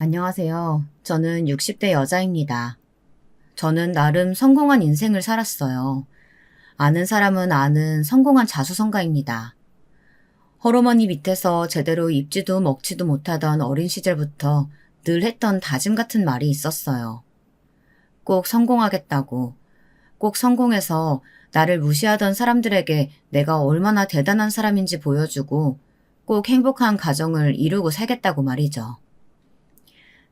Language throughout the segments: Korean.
안녕하세요. 저는 60대 여자입니다. 저는 나름 성공한 인생을 살았어요. 아는 사람은 아는 성공한 자수성가입니다. 헐어머니 밑에서 제대로 입지도 먹지도 못하던 어린 시절부터 늘 했던 다짐 같은 말이 있었어요. 꼭 성공하겠다고, 꼭 성공해서 나를 무시하던 사람들에게 내가 얼마나 대단한 사람인지 보여주고 꼭 행복한 가정을 이루고 살겠다고 말이죠.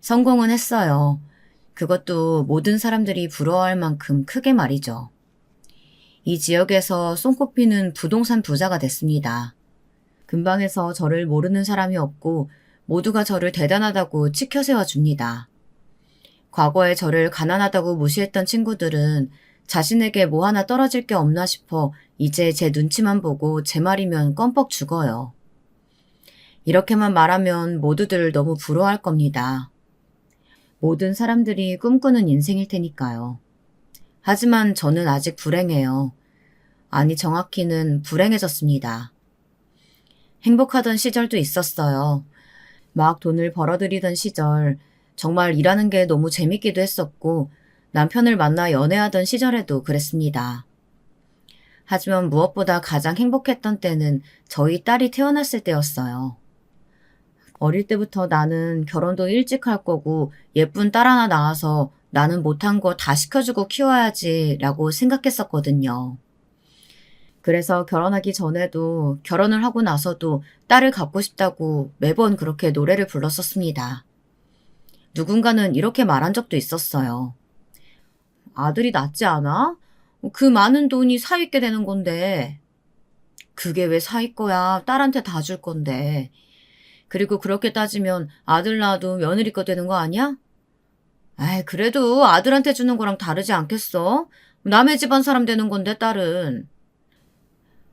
성공은 했어요. 그것도 모든 사람들이 부러워할 만큼 크게 말이죠. 이 지역에서 손꼽히는 부동산 부자가 됐습니다. 근방에서 저를 모르는 사람이 없고 모두가 저를 대단하다고 치켜세워 줍니다. 과거에 저를 가난하다고 무시했던 친구들은 자신에게 뭐 하나 떨어질 게 없나 싶어 이제 제 눈치만 보고 제 말이면 껌뻑 죽어요. 이렇게만 말하면 모두들 너무 부러워할 겁니다. 모든 사람들이 꿈꾸는 인생일 테니까요. 하지만 저는 아직 불행해요. 아니, 정확히는 불행해졌습니다. 행복하던 시절도 있었어요. 막 돈을 벌어들이던 시절, 정말 일하는 게 너무 재밌기도 했었고, 남편을 만나 연애하던 시절에도 그랬습니다. 하지만 무엇보다 가장 행복했던 때는 저희 딸이 태어났을 때였어요. 어릴 때부터 나는 결혼도 일찍 할 거고 예쁜 딸 하나 낳아서 나는 못한 거 다 시켜주고 키워야지 라고 생각했었거든요. 그래서 결혼하기 전에도 결혼을 하고 나서도 딸을 갖고 싶다고 매번 그렇게 노래를 불렀었습니다. 누군가는 이렇게 말한 적도 있었어요. 아들이 낫지 않아? 그 많은 돈이 사위께 되는 건데. 그게 왜 사위 거야? 딸한테 다 줄 건데. 그리고 그렇게 따지면 아들 낳아도 며느리 거 되는 거 아니야? 아이, 그래도 아들한테 주는 거랑 다르지 않겠어? 남의 집안 사람 되는 건데, 딸은.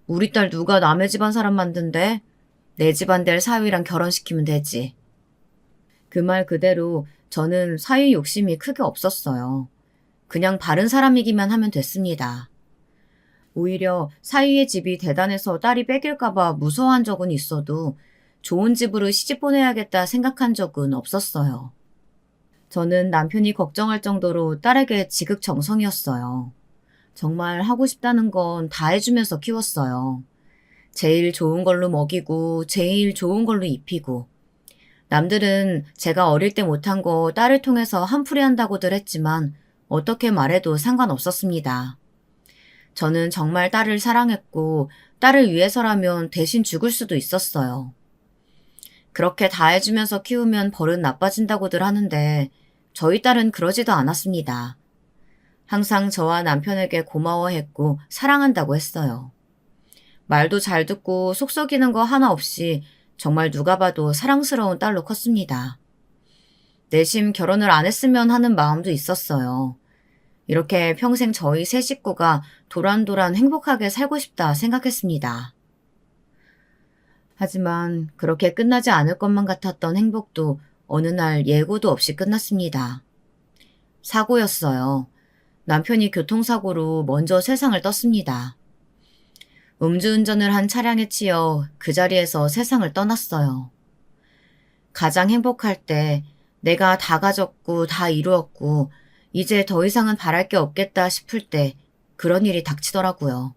우리 딸 누가 남의 집안 사람 만든대? 내 집안 될 사위랑 결혼시키면 되지. 그 말 그대로 저는 사위 욕심이 크게 없었어요. 그냥 바른 사람이기만 하면 됐습니다. 오히려 사위의 집이 대단해서 딸이 뺏길까봐 무서워한 적은 있어도 좋은 집으로 시집 보내야겠다 생각한 적은 없었어요. 저는 남편이 걱정할 정도로 딸에게 지극정성이었어요. 정말 하고 싶다는 건 다 해주면서 키웠어요. 제일 좋은 걸로 먹이고 제일 좋은 걸로 입히고 남들은 제가 어릴 때 못한 거 딸을 통해서 한풀이 한다고들 했지만 어떻게 말해도 상관없었습니다. 저는 정말 딸을 사랑했고 딸을 위해서라면 대신 죽을 수도 있었어요. 그렇게 다 해주면서 키우면 버릇 나빠진다고들 하는데 저희 딸은 그러지도 않았습니다. 항상 저와 남편에게 고마워했고 사랑한다고 했어요. 말도 잘 듣고 속 썩이는 거 하나 없이 정말 누가 봐도 사랑스러운 딸로 컸습니다. 내심 결혼을 안 했으면 하는 마음도 있었어요. 이렇게 평생 저희 세 식구가 도란도란 행복하게 살고 싶다 생각했습니다. 하지만 그렇게 끝나지 않을 것만 같았던 행복도 어느 날 예고도 없이 끝났습니다. 사고였어요. 남편이 교통사고로 먼저 세상을 떴습니다. 음주운전을 한 차량에 치여 그 자리에서 세상을 떠났어요. 가장 행복할 때 내가 다 가졌고 다 이루었고 이제 더 이상은 바랄 게 없겠다 싶을 때 그런 일이 닥치더라고요.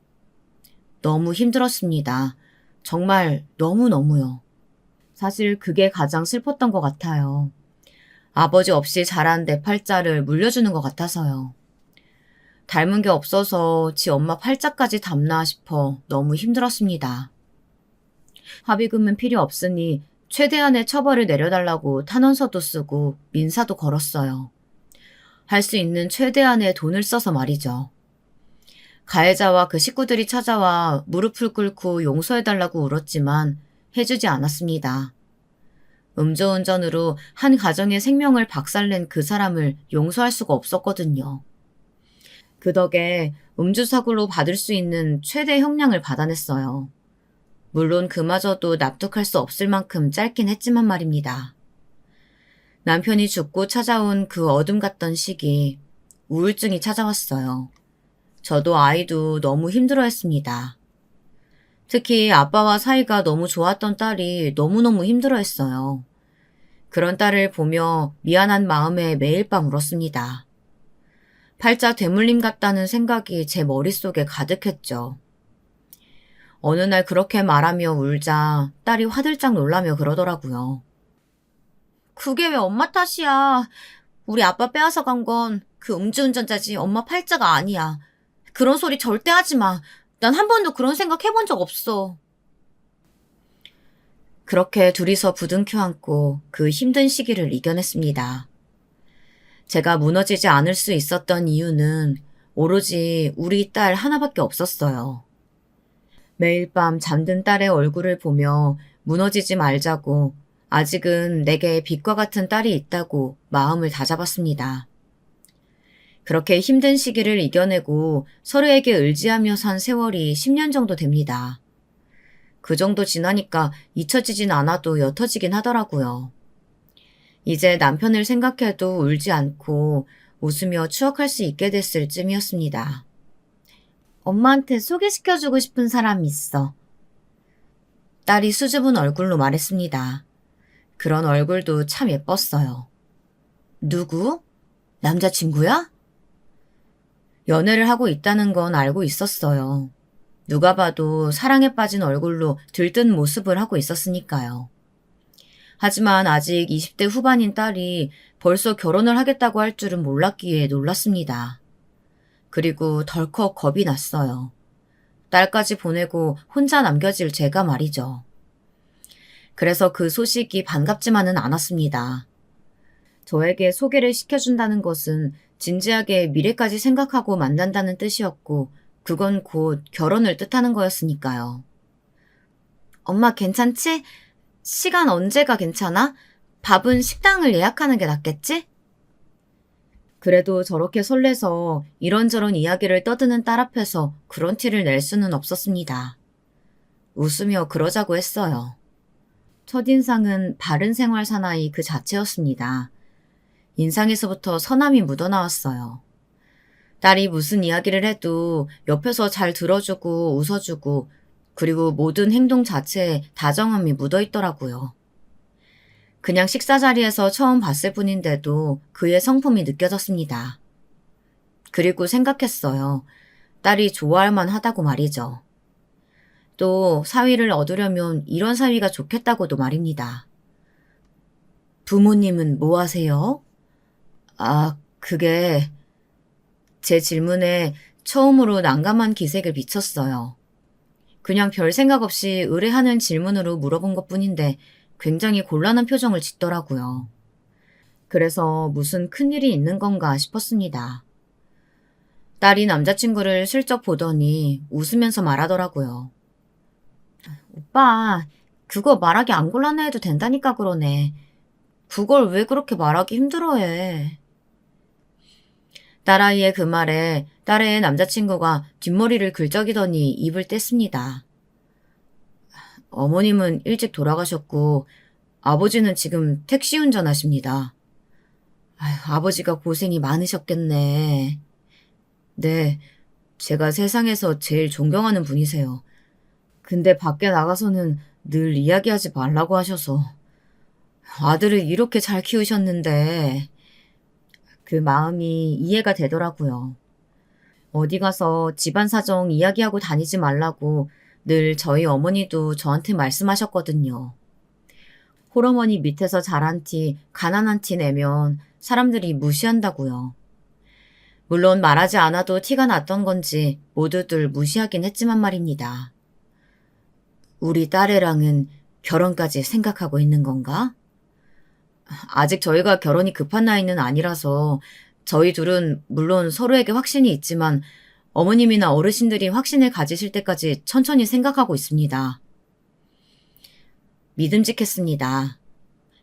너무 힘들었습니다. 정말 너무너무요. 사실 그게 가장 슬펐던 것 같아요. 아버지 없이 자란 내 팔자를 물려주는 것 같아서요. 닮은 게 없어서 지 엄마 팔자까지 닮나 싶어 너무 힘들었습니다. 합의금은 필요 없으니 최대한의 처벌을 내려달라고 탄원서도 쓰고 민사도 걸었어요. 할 수 있는 최대한의 돈을 써서 말이죠. 가해자와 그 식구들이 찾아와 무릎을 꿇고 용서해달라고 울었지만 해주지 않았습니다. 음주운전으로 한 가정의 생명을 박살낸 그 사람을 용서할 수가 없었거든요. 그 덕에 음주사고로 받을 수 있는 최대 형량을 받아냈어요. 물론 그마저도 납득할 수 없을 만큼 짧긴 했지만 말입니다. 남편이 죽고 찾아온 그 어둠 같던 시기, 우울증이 찾아왔어요. 저도 아이도 너무 힘들어했습니다. 특히 아빠와 사이가 너무 좋았던 딸이 너무너무 힘들어했어요. 그런 딸을 보며 미안한 마음에 매일 밤 울었습니다. 팔자 되물림 같다는 생각이 제 머릿속에 가득했죠. 어느 날 그렇게 말하며 울자 딸이 화들짝 놀라며 그러더라고요. 그게 왜 엄마 탓이야. 우리 아빠 빼앗아 간 건 그 음주운전자지 엄마 팔자가 아니야. 그런 소리 절대 하지 마. 난 한 번도 그런 생각 해본 적 없어. 그렇게 둘이서 부둥켜 안고 그 힘든 시기를 이겨냈습니다. 제가 무너지지 않을 수 있었던 이유는 오로지 우리 딸 하나밖에 없었어요. 매일 밤 잠든 딸의 얼굴을 보며 무너지지 말자고 아직은 내게 빛과 같은 딸이 있다고 마음을 다잡았습니다. 그렇게 힘든 시기를 이겨내고 서로에게 의지하며 산 세월이 10년 정도 됩니다. 그 정도 지나니까 잊혀지진 않아도 옅어지긴 하더라고요. 이제 남편을 생각해도 울지 않고 웃으며 추억할 수 있게 됐을 쯤이었습니다. 엄마한테 소개시켜주고 싶은 사람이 있어. 딸이 수줍은 얼굴로 말했습니다. 그런 얼굴도 참 예뻤어요. 누구? 남자친구야? 연애를 하고 있다는 건 알고 있었어요. 누가 봐도 사랑에 빠진 얼굴로 들뜬 모습을 하고 있었으니까요. 하지만 아직 20대 후반인 딸이 벌써 결혼을 하겠다고 할 줄은 몰랐기에 놀랐습니다. 그리고 덜컥 겁이 났어요. 딸까지 보내고 혼자 남겨질 제가 말이죠. 그래서 그 소식이 반갑지만은 않았습니다. 저에게 소개를 시켜준다는 것은 진지하게 미래까지 생각하고 만난다는 뜻이었고 그건 곧 결혼을 뜻하는 거였으니까요. 엄마 괜찮지? 시간 언제가 괜찮아? 밥은 식당을 예약하는 게 낫겠지? 그래도 저렇게 설레서 이런저런 이야기를 떠드는 딸 앞에서 그런 티를 낼 수는 없었습니다. 웃으며 그러자고 했어요. 첫인상은 바른 생활 사나이 그 자체였습니다. 인상에서부터 선함이 묻어나왔어요. 딸이 무슨 이야기를 해도 옆에서 잘 들어주고 웃어주고 그리고 모든 행동 자체에 다정함이 묻어있더라고요. 그냥 식사 자리에서 처음 봤을 뿐인데도 그의 성품이 느껴졌습니다. 그리고 생각했어요. 딸이 좋아할 만하다고 말이죠. 또 사위를 얻으려면 이런 사위가 좋겠다고도 말입니다. 부모님은 뭐 하세요? 그게 제 질문에 처음으로 난감한 기색을 비쳤어요. 그냥 별 생각 없이 의뢰하는 질문으로 물어본 것뿐인데 굉장히 곤란한 표정을 짓더라고요. 그래서 무슨 큰일이 있는 건가 싶었습니다. 딸이 남자친구를 슬쩍 보더니 웃으면서 말하더라고요. 오빠, 그거 말하기 안 곤란해도 된다니까 그러네. 그걸 왜 그렇게 말하기 힘들어해. 딸아이의 그 말에 딸의 남자친구가 뒷머리를 긁적이더니 입을 뗐습니다. 어머님은 일찍 돌아가셨고 아버지는 지금 택시 운전하십니다. 아버지가 고생이 많으셨겠네. 네, 제가 세상에서 제일 존경하는 분이세요. 근데 밖에 나가서는 늘 이야기하지 말라고 하셔서 아들을 이렇게 잘 키우셨는데 그 마음이 이해가 되더라고요. 어디 가서 집안 사정 이야기하고 다니지 말라고 늘 저희 어머니도 저한테 말씀하셨거든요. 홀어머니 밑에서 자란 티, 가난한 티 내면 사람들이 무시한다고요. 물론 말하지 않아도 티가 났던 건지 모두들 무시하긴 했지만 말입니다. 우리 딸애랑은 결혼까지 생각하고 있는 건가? 아직 저희가 결혼이 급한 나이는 아니라서 저희 둘은 물론 서로에게 확신이 있지만 어머님이나 어르신들이 확신을 가지실 때까지 천천히 생각하고 있습니다. 믿음직했습니다.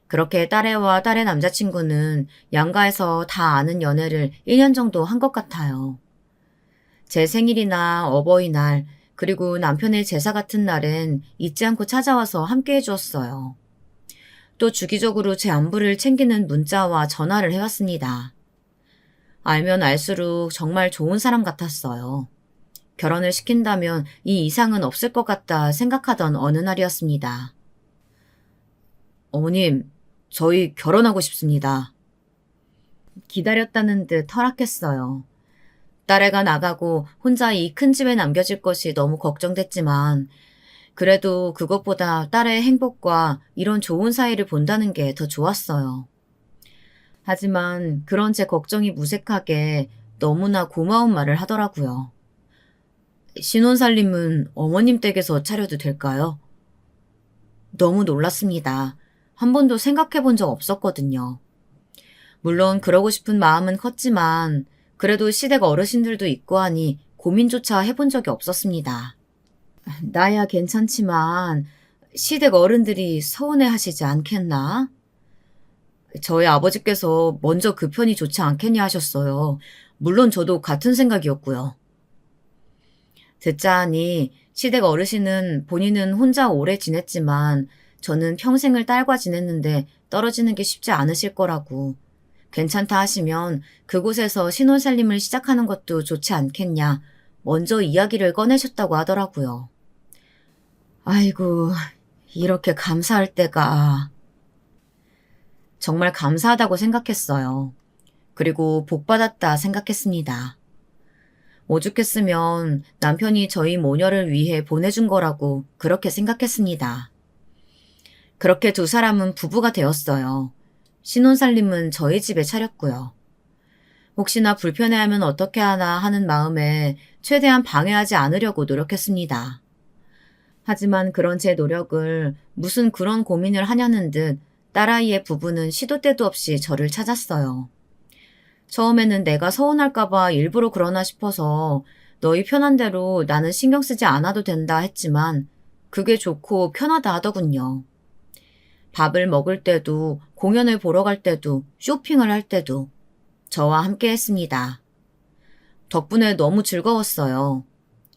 그렇게 딸애와 딸의 남자친구는 양가에서 다 아는 연애를 1년 정도 한 것 같아요. 제 생일이나 어버이날 그리고 남편의 제사 같은 날엔 잊지 않고 찾아와서 함께 해주었어요. 또 주기적으로 제 안부를 챙기는 문자와 전화를 해왔습니다. 알면 알수록 정말 좋은 사람 같았어요. 결혼을 시킨다면 이 이상은 없을 것 같다 생각하던 어느 날이었습니다. 어머님, 저희 결혼하고 싶습니다. 기다렸다는 듯 허락했어요. 딸애가 나가고 혼자 이 큰 집에 남겨질 것이 너무 걱정됐지만 그래도 그것보다 딸의 행복과 이런 좋은 사이를 본다는 게 더 좋았어요. 하지만 그런 제 걱정이 무색하게 너무나 고마운 말을 하더라고요. 신혼살림은 어머님 댁에서 차려도 될까요? 너무 놀랐습니다. 한 번도 생각해 본 적 없었거든요. 물론 그러고 싶은 마음은 컸지만 그래도 시댁 어르신들도 있고 하니 고민조차 해본 적이 없었습니다. 나야 괜찮지만 시댁 어른들이 서운해 하시지 않겠나? 저희 아버지께서 먼저 그 편이 좋지 않겠냐 하셨어요. 물론 저도 같은 생각이었고요. 듣자 하니 시댁 어르신은 본인은 혼자 오래 지냈지만 저는 평생을 딸과 지냈는데 떨어지는 게 쉽지 않으실 거라고 괜찮다 하시면 그곳에서 신혼살림을 시작하는 것도 좋지 않겠냐 먼저 이야기를 꺼내셨다고 하더라고요. 아이고, 이렇게 감사할 때가 정말 감사하다고 생각했어요. 그리고 복받았다 생각했습니다. 오죽했으면 남편이 저희 모녀를 위해 보내준 거라고 그렇게 생각했습니다. 그렇게 두 사람은 부부가 되었어요. 신혼살림은 저희 집에 차렸고요. 혹시나 불편해하면 어떻게 하나 하는 마음에 최대한 방해하지 않으려고 노력했습니다. 하지만 그런 제 노력을 무슨 그런 고민을 하냐는 듯 딸아이의 부부는 시도 때도 없이 저를 찾았어요. 처음에는 내가 서운할까봐 일부러 그러나 싶어서 너희 편한 대로 나는 신경 쓰지 않아도 된다 했지만 그게 좋고 편하다 하더군요. 밥을 먹을 때도 공연을 보러 갈 때도 쇼핑을 할 때도 저와 함께 했습니다. 덕분에 너무 즐거웠어요.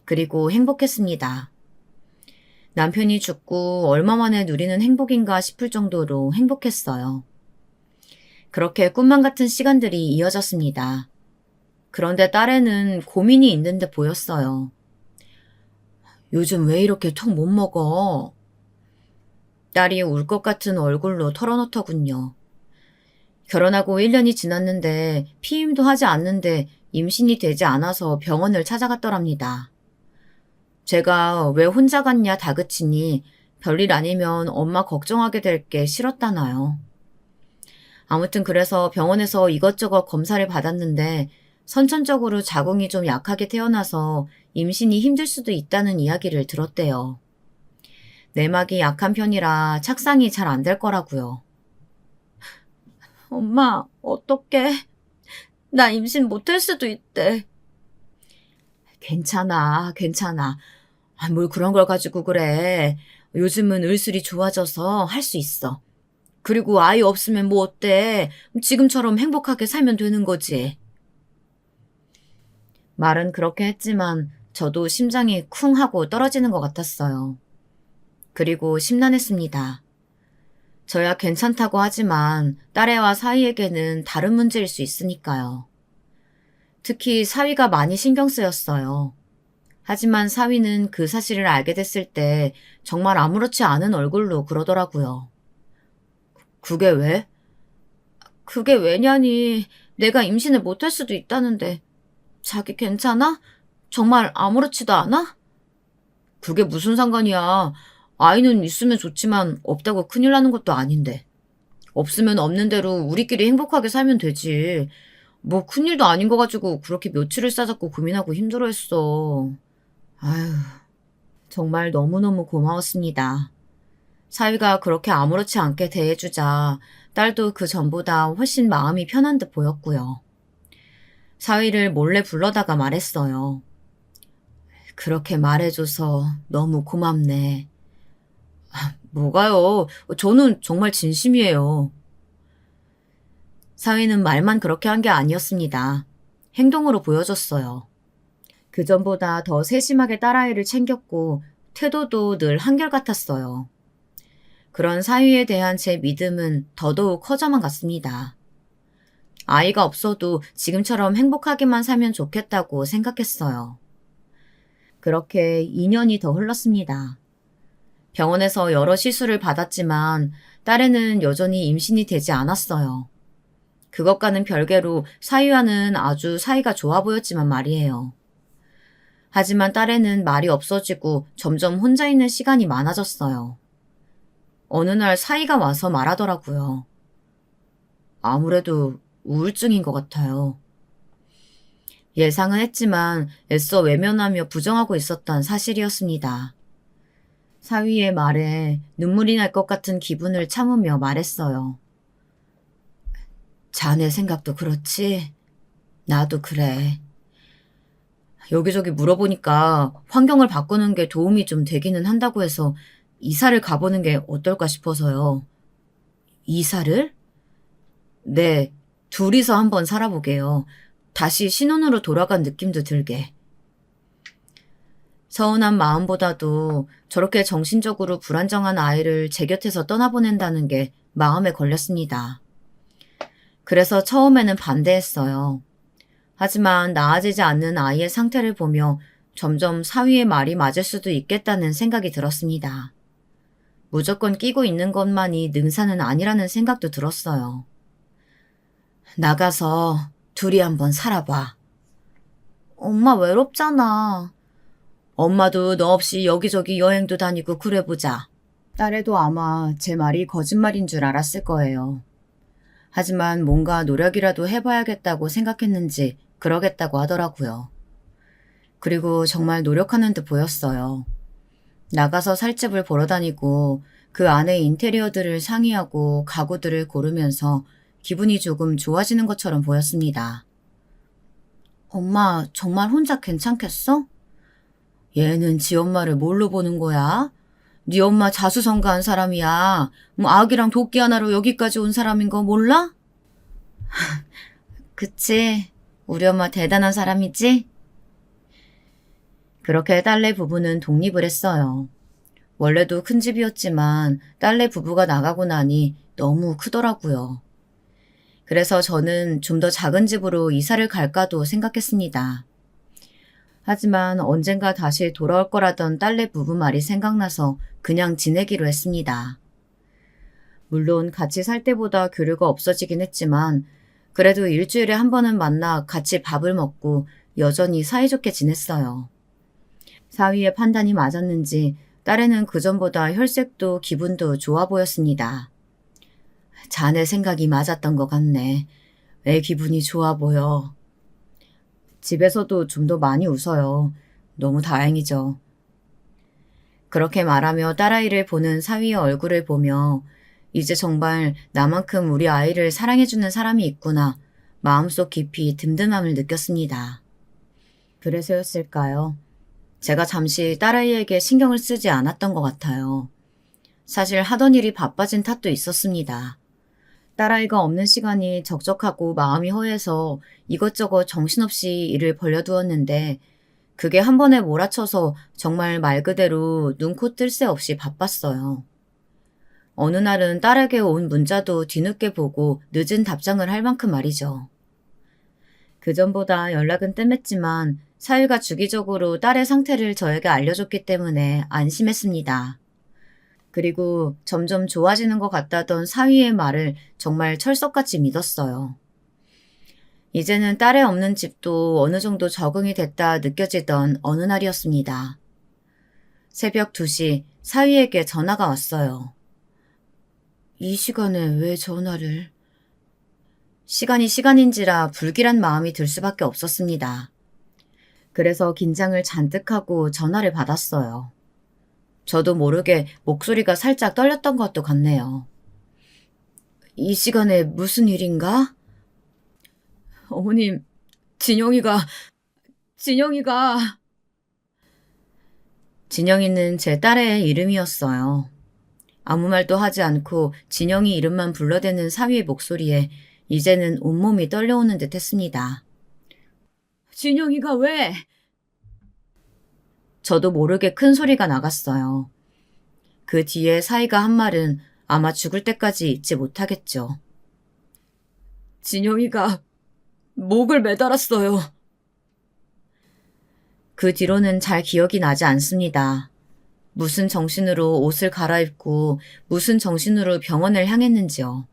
그리고 행복했습니다. 남편이 죽고 얼마 만에 누리는 행복인가 싶을 정도로 행복했어요. 그렇게 꿈만 같은 시간들이 이어졌습니다. 그런데 딸애는 고민이 있는 데 보였어요. 요즘 왜 이렇게 턱 못 먹어? 딸이 울 것 같은 얼굴로 털어놓더군요. 결혼하고 1년이 지났는데 피임도 하지 않는데 임신이 되지 않아서 병원을 찾아갔더랍니다. 제가 왜 혼자 갔냐 다그치니 별일 아니면 엄마 걱정하게 될 게 싫었다나요. 아무튼 그래서 병원에서 이것저것 검사를 받았는데 선천적으로 자궁이 좀 약하게 태어나서 임신이 힘들 수도 있다는 이야기를 들었대요. 내막이 약한 편이라 착상이 잘 안 될 거라고요. 엄마, 어떡해? 나 임신 못할 수도 있대. 괜찮아, 괜찮아. 뭘 그런 걸 가지고 그래. 요즘은 의술이 좋아져서 할 수 있어. 그리고 아이 없으면 뭐 어때? 지금처럼 행복하게 살면 되는 거지. 말은 그렇게 했지만 저도 심장이 쿵 하고 떨어지는 것 같았어요. 그리고 심란했습니다. 저야 괜찮다고 하지만 딸애와 사위에게는 다른 문제일 수 있으니까요. 특히 사위가 많이 신경 쓰였어요. 하지만 사위는 그 사실을 알게 됐을 때 정말 아무렇지 않은 얼굴로 그러더라고요. 그게 왜? 그게 왜냐니 내가 임신을 못할 수도 있다는데 자기 괜찮아? 정말 아무렇지도 않아? 그게 무슨 상관이야. 아이는 있으면 좋지만 없다고 큰일 나는 것도 아닌데. 없으면 없는 대로 우리끼리 행복하게 살면 되지. 뭐 큰일도 아닌 거 가지고 그렇게 며칠을 싸잡고 고민하고 힘들어했어. 아휴, 정말 너무너무 고마웠습니다. 사위가 그렇게 아무렇지 않게 대해주자 딸도 그 전보다 훨씬 마음이 편한 듯 보였고요. 사위를 몰래 불러다가 말했어요. 그렇게 말해줘서 너무 고맙네. 뭐가요? 저는 정말 진심이에요. 사위는 말만 그렇게 한 게 아니었습니다. 행동으로 보여줬어요. 그전보다 더 세심하게 딸아이를 챙겼고 태도도 늘 한결같았어요. 그런 사위에 대한 제 믿음은 더더욱 커져만 갔습니다. 아이가 없어도 지금처럼 행복하게만 살면 좋겠다고 생각했어요. 그렇게 2년이 더 흘렀습니다. 병원에서 여러 시술을 받았지만 딸애는 여전히 임신이 되지 않았어요. 그것과는 별개로 사위와는 아주 사이가 좋아 보였지만 말이에요. 하지만 딸애는 말이 없어지고 점점 혼자 있는 시간이 많아졌어요. 어느 날 사위가 와서 말하더라고요. 아무래도 우울증인 것 같아요. 예상은 했지만 애써 외면하며 부정하고 있었던 사실이었습니다. 사위의 말에 눈물이 날 것 같은 기분을 참으며 말했어요. 자네 생각도 그렇지? 나도 그래. 여기저기 물어보니까 환경을 바꾸는 게 도움이 좀 되기는 한다고 해서 이사를 가보는 게 어떨까 싶어서요. 이사를? 네, 둘이서 한번 살아보게요. 다시 신혼으로 돌아간 느낌도 들게. 서운한 마음보다도 저렇게 정신적으로 불안정한 아이를 제 곁에서 떠나보낸다는 게 마음에 걸렸습니다. 그래서 처음에는 반대했어요. 하지만 나아지지 않는 아이의 상태를 보며 점점 사위의 말이 맞을 수도 있겠다는 생각이 들었습니다. 무조건 끼고 있는 것만이 능사는 아니라는 생각도 들었어요. 나가서 둘이 한번 살아봐. 엄마 외롭잖아. 엄마도 너 없이 여기저기 여행도 다니고 그래보자. 딸애도 아마 제 말이 거짓말인 줄 알았을 거예요. 하지만 뭔가 노력이라도 해봐야겠다고 생각했는지 그러겠다고 하더라고요. 그리고 정말 노력하는 듯 보였어요. 나가서 살 집을 보러 다니고 그 안에 인테리어들을 상의하고 가구들을 고르면서 기분이 조금 좋아지는 것처럼 보였습니다. 엄마 정말 혼자 괜찮겠어? 얘는 지 엄마를 뭘로 보는 거야? 네 엄마 자수성가한 사람이야. 뭐 아기랑 도끼 하나로 여기까지 온 사람인 거 몰라? 그치. 우리 엄마 대단한 사람이지? 그렇게 딸내 부부는 독립을 했어요. 원래도 큰 집이었지만 딸내 부부가 나가고 나니 너무 크더라고요. 그래서 저는 좀 더 작은 집으로 이사를 갈까도 생각했습니다. 하지만 언젠가 다시 돌아올 거라던 딸내 부부 말이 생각나서 그냥 지내기로 했습니다. 물론 같이 살 때보다 교류가 없어지긴 했지만 그래도 일주일에 한 번은 만나 같이 밥을 먹고 여전히 사이좋게 지냈어요. 사위의 판단이 맞았는지 딸애는 그전보다 혈색도 기분도 좋아 보였습니다. 자네 생각이 맞았던 것 같네. 애 기분이 좋아 보여. 집에서도 좀 더 많이 웃어요. 너무 다행이죠. 그렇게 말하며 딸아이를 보는 사위의 얼굴을 보며 이제 정말 나만큼 우리 아이를 사랑해주는 사람이 있구나 마음속 깊이 든든함을 느꼈습니다. 그래서였을까요? 제가 잠시 딸아이에게 신경을 쓰지 않았던 것 같아요. 사실 하던 일이 바빠진 탓도 있었습니다. 딸아이가 없는 시간이 적적하고 마음이 허해서 이것저것 정신없이 일을 벌려두었는데 그게 한 번에 몰아쳐서 정말 말 그대로 눈코 뜰 새 없이 바빴어요. 어느 날은 딸에게 온 문자도 뒤늦게 보고 늦은 답장을 할 만큼 말이죠. 그전보다 연락은 뜸했지만 사위가 주기적으로 딸의 상태를 저에게 알려줬기 때문에 안심했습니다. 그리고 점점 좋아지는 것 같다던 사위의 말을 정말 철석같이 믿었어요. 이제는 딸애 없는 집도 어느 정도 적응이 됐다 느껴지던 어느 날이었습니다. 새벽 2시 사위에게 전화가 왔어요. 이 시간에 왜 전화를? 시간이 시간인지라 불길한 마음이 들 수밖에 없었습니다. 그래서 긴장을 잔뜩 하고 전화를 받았어요. 저도 모르게 목소리가 살짝 떨렸던 것도 같네요. 이 시간에 무슨 일인가? 어머님, 진영이가... 진영이는 제 딸의 이름이었어요. 아무 말도 하지 않고 진영이 이름만 불러대는 사위의 목소리에 이제는 온몸이 떨려오는 듯 했습니다. 진영이가 왜? 저도 모르게 큰 소리가 나갔어요. 그 뒤에 사위가 한 말은 아마 죽을 때까지 잊지 못하겠죠. 진영이가 목을 매달았어요. 그 뒤로는 잘 기억이 나지 않습니다. 무슨 정신으로 옷을 갈아입고 무슨 정신으로 병원을 향했는지요.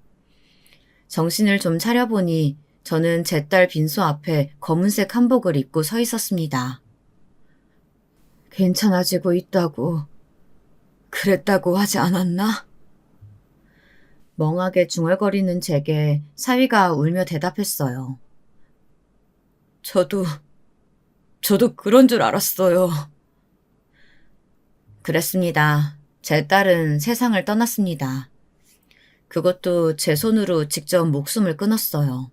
정신을 좀 차려보니 저는 제 딸 빈소 앞에 검은색 한복을 입고 서 있었습니다. 괜찮아지고 있다고 그랬다고 하지 않았나? 멍하게 중얼거리는 제게 사위가 울며 대답했어요. 저도 그런 줄 알았어요. 그랬습니다. 제 딸은 세상을 떠났습니다. 그것도 제 손으로 직접 목숨을 끊었어요.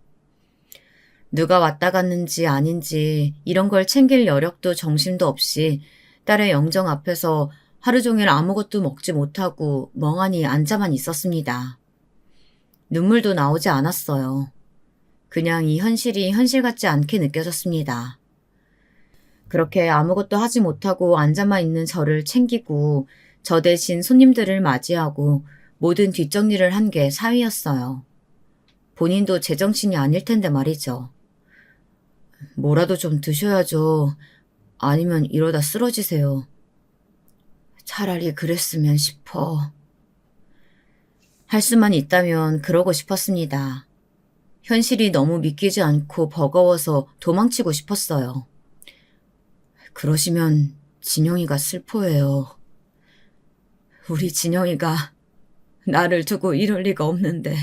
누가 왔다 갔는지 아닌지 이런 걸 챙길 여력도 정신도 없이 딸의 영정 앞에서 하루 종일 아무것도 먹지 못하고 멍하니 앉아만 있었습니다. 눈물도 나오지 않았어요. 그냥 이 현실이 현실 같지 않게 느껴졌습니다. 그렇게 아무것도 하지 못하고 앉아만 있는 저를 챙기고 저 대신 손님들을 맞이하고 모든 뒷정리를 한 게 사위였어요. 본인도 제정신이 아닐 텐데 말이죠. 뭐라도 좀 드셔야죠. 아니면 이러다 쓰러지세요. 차라리 그랬으면 싶어. 할 수만 있다면 그러고 싶었습니다. 현실이 너무 믿기지 않고 버거워서 도망치고 싶었어요. 그러시면 진영이가 슬퍼해요. 우리 진영이가 나를 두고 이럴 리가 없는데.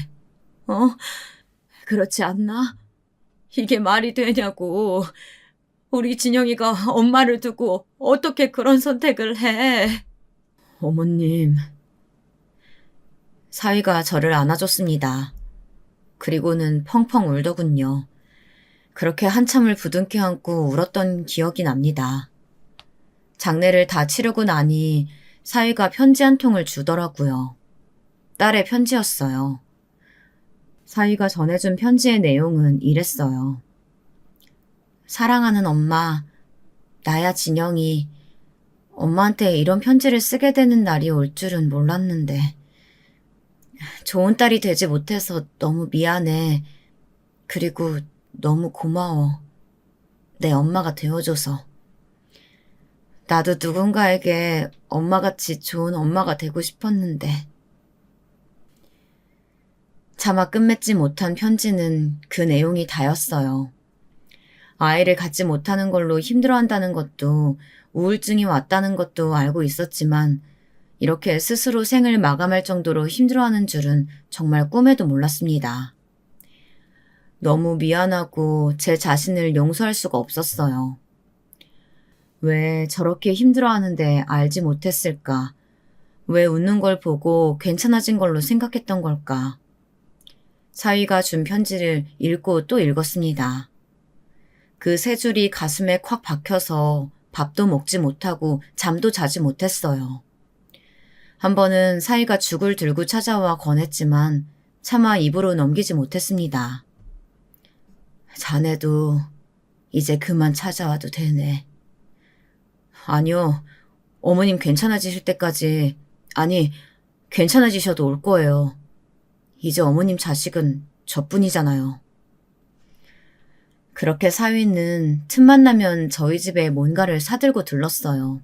그렇지 않나? 이게 말이 되냐고. 우리 진영이가 엄마를 두고 어떻게 그런 선택을 해? 어머님. 사위가 저를 안아줬습니다. 그리고는 펑펑 울더군요. 그렇게 한참을 부둥켜 안고 울었던 기억이 납니다. 장례를 다 치르고 나니 사위가 편지 한 통을 주더라고요. 딸의 편지였어요. 사위가 전해준 편지의 내용은 이랬어요. 사랑하는 엄마, 나야 진영이 엄마한테 이런 편지를 쓰게 되는 날이 올 줄은 몰랐는데 좋은 딸이 되지 못해서 너무 미안해. 그리고 너무 고마워. 내 엄마가 되어줘서. 나도 누군가에게 엄마같이 좋은 엄마가 되고 싶었는데. 차마 끝맺지 못한 편지는 그 내용이 다였어요. 아이를 갖지 못하는 걸로 힘들어한다는 것도 우울증이 왔다는 것도 알고 있었지만 이렇게 스스로 생을 마감할 정도로 힘들어하는 줄은 정말 꿈에도 몰랐습니다. 너무 미안하고 제 자신을 용서할 수가 없었어요. 왜 저렇게 힘들어하는데 알지 못했을까? 왜 웃는 걸 보고 괜찮아진 걸로 생각했던 걸까? 사위가 준 편지를 읽고 또 읽었습니다. 그 세 줄이 가슴에 콱 박혀서 밥도 먹지 못하고 잠도 자지 못했어요. 한 번은 사위가 죽을 들고 찾아와 권했지만 차마 입으로 넘기지 못했습니다. 자네도 이제 그만 찾아와도 되네. 아니요, 어머님 괜찮아지실 때까지, 아니, 괜찮아지셔도 올 거예요. 이제 어머님 자식은 저뿐이잖아요. 그렇게 사위는 틈만 나면 저희 집에 뭔가를 사들고 들렀어요.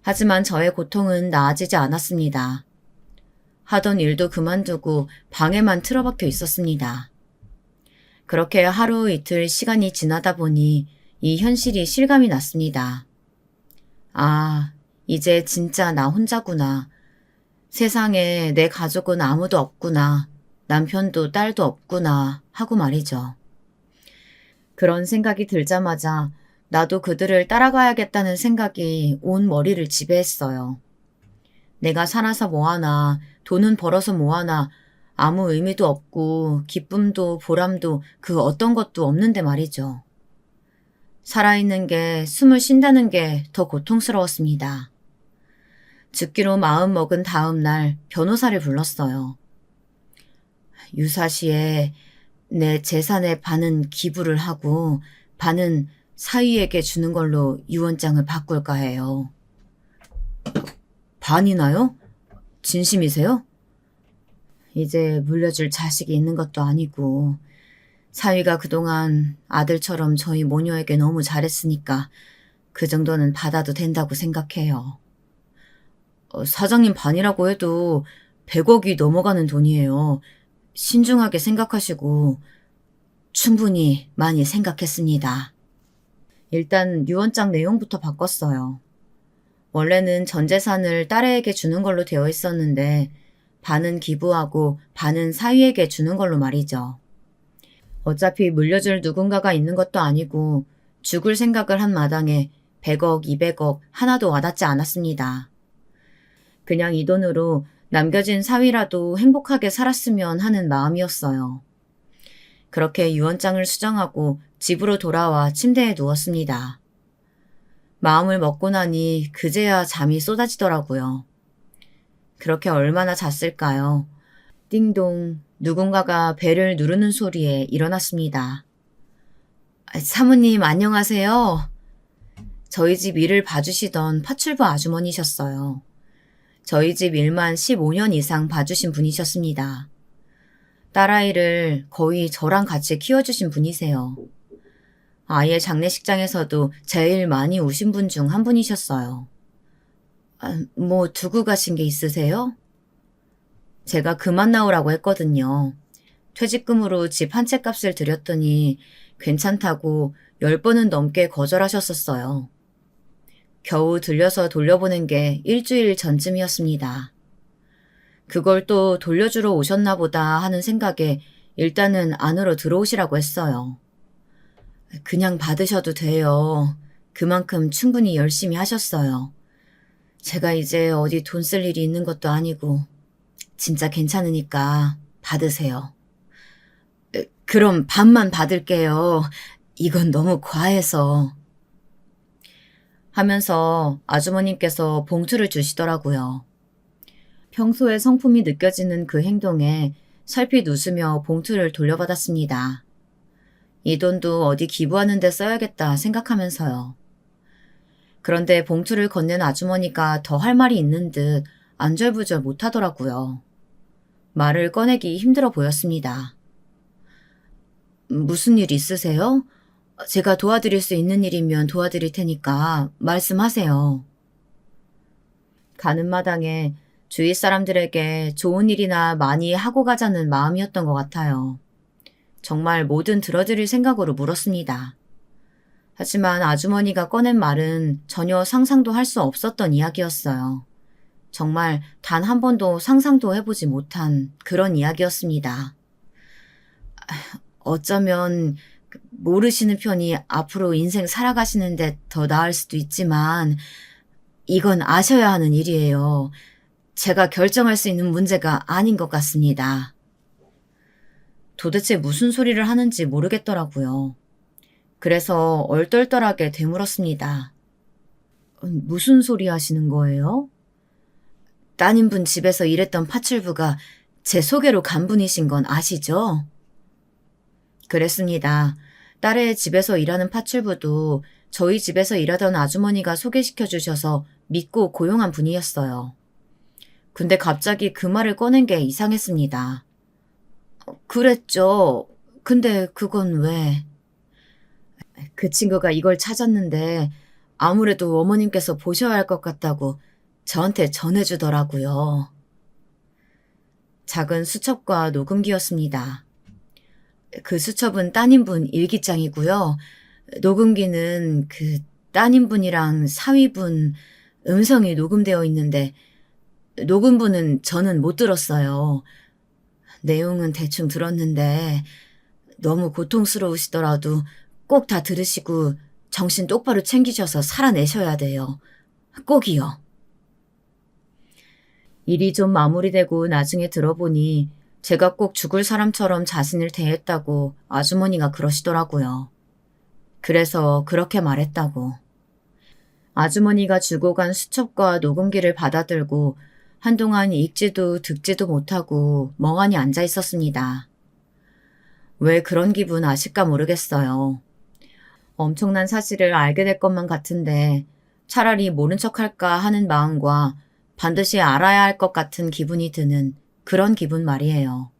하지만 저의 고통은 나아지지 않았습니다. 하던 일도 그만두고 방에만 틀어박혀 있었습니다. 그렇게 하루 이틀 시간이 지나다 보니 이 현실이 실감이 났습니다. 아, 이제 진짜 나 혼자구나. 세상에 내 가족은 아무도 없구나. 남편도 딸도 없구나 하고 말이죠. 그런 생각이 들자마자 나도 그들을 따라가야겠다는 생각이 온 머리를 지배했어요. 내가 살아서 뭐하나, 돈은 벌어서 뭐하나, 아무 의미도 없고 기쁨도 보람도 그 어떤 것도 없는데 말이죠. 살아있는 게, 숨을 쉰다는 게 더 고통스러웠습니다. 죽기로 마음먹은 다음 날 변호사를 불렀어요. 유사시에 내 재산의 반은 기부를 하고 반은 사위에게 주는 걸로 유언장을 바꿀까 해요. 반이나요? 진심이세요? 이제 물려줄 자식이 있는 것도 아니고 사위가 그동안 아들처럼 저희 모녀에게 너무 잘했으니까 그 정도는 받아도 된다고 생각해요. 사장님 반이라고 해도 100억이 넘어가는 돈이에요. 신중하게 생각하시고 충분히 많이 생각했습니다. 일단 유언장 내용부터 바꿨어요. 원래는 전 재산을 딸에게 주는 걸로 되어 있었는데 반은 기부하고 반은 사위에게 주는 걸로 말이죠. 어차피 물려줄 누군가가 있는 것도 아니고 죽을 생각을 한 마당에 100억, 200억 하나도 와닿지 않았습니다. 그냥 이 돈으로 남겨진 사위라도 행복하게 살았으면 하는 마음이었어요. 그렇게 유언장을 수정하고 집으로 돌아와 침대에 누웠습니다. 마음을 먹고 나니 그제야 잠이 쏟아지더라고요. 그렇게 얼마나 잤을까요? 띵동, 누군가가 벨을 누르는 소리에 일어났습니다. 사모님 안녕하세요. 저희 집 일을 봐주시던 파출부 아주머니셨어요. 저희 집 일만 15년 이상 봐주신 분이셨습니다. 딸아이를 거의 저랑 같이 키워주신 분이세요. 아이의 장례식장에서도 제일 많이 우신 분 중 한 분이셨어요. 뭐 두고 가신 게 있으세요? 제가 그만 나오라고 했거든요. 퇴직금으로 집 한 채 값을 드렸더니 괜찮다고 10번은 넘게 거절하셨었어요. 겨우 들려서 돌려보낸 게 일주일 전쯤이었습니다. 그걸 또 돌려주러 오셨나 보다 하는 생각에 일단은 안으로 들어오시라고 했어요. 그냥 받으셔도 돼요. 그만큼 충분히 열심히 하셨어요. 제가 이제 어디 돈 쓸 일이 있는 것도 아니고 진짜 괜찮으니까 받으세요. 그럼 반만 받을게요. 이건 너무 과해서. 하면서 아주머님께서 봉투를 주시더라고요. 평소에 성품이 느껴지는 그 행동에 살핏 웃으며 봉투를 돌려받았습니다. 이 돈도 어디 기부하는 데 써야겠다 생각하면서요. 그런데 봉투를 건넨 아주머니가 더 할 말이 있는 듯 안절부절 못하더라고요. 말을 꺼내기 힘들어 보였습니다. 무슨 일 있으세요? 제가 도와드릴 수 있는 일이면 도와드릴 테니까 말씀하세요. 가는 마당에 주위 사람들에게 좋은 일이나 많이 하고 가자는 마음이었던 것 같아요. 정말 뭐든 들어드릴 생각으로 물었습니다. 하지만 아주머니가 꺼낸 말은 전혀 상상도 할 수 없었던 이야기였어요. 정말 단 한 번도 상상도 해보지 못한 그런 이야기였습니다. 어쩌면 모르시는 편이 앞으로 인생 살아가시는데 더 나을 수도 있지만 이건 아셔야 하는 일이에요. 제가 결정할 수 있는 문제가 아닌 것 같습니다. 도대체 무슨 소리를 하는지 모르겠더라고요. 그래서 얼떨떨하게 되물었습니다. 무슨 소리 하시는 거예요? 따님분 집에서 일했던 파출부가 제 소개로 간 분이신 건 아시죠? 그랬습니다. 딸의 집에서 일하는 파출부도 저희 집에서 일하던 아주머니가 소개시켜 주셔서 믿고 고용한 분이었어요. 근데 갑자기 그 말을 꺼낸 게 이상했습니다. 그랬죠. 근데 그건 왜? 그 친구가 이걸 찾았는데 아무래도 어머님께서 보셔야 할 것 같다고 저한테 전해주더라고요. 작은 수첩과 녹음기였습니다. 그 수첩은 따님분 일기장이고요. 녹음기는 그 따님분이랑 사위분 음성이 녹음되어 있는데 녹음분은 저는 못 들었어요. 내용은 대충 들었는데 너무 고통스러우시더라도 꼭 다 들으시고 정신 똑바로 챙기셔서 살아내셔야 돼요. 꼭이요. 일이 좀 마무리되고 나중에 들어보니 제가 꼭 죽을 사람처럼 자신을 대했다고 아주머니가 그러시더라고요. 그래서 그렇게 말했다고. 아주머니가 주고 간 수첩과 녹음기를 받아들고 한동안 읽지도 듣지도 못하고 멍하니 앉아 있었습니다. 왜 그런 기분 아실까 모르겠어요. 엄청난 사실을 알게 될 것만 같은데 차라리 모른 척할까 하는 마음과 반드시 알아야 할 것 같은 기분이 드는 그런 기분 말이에요.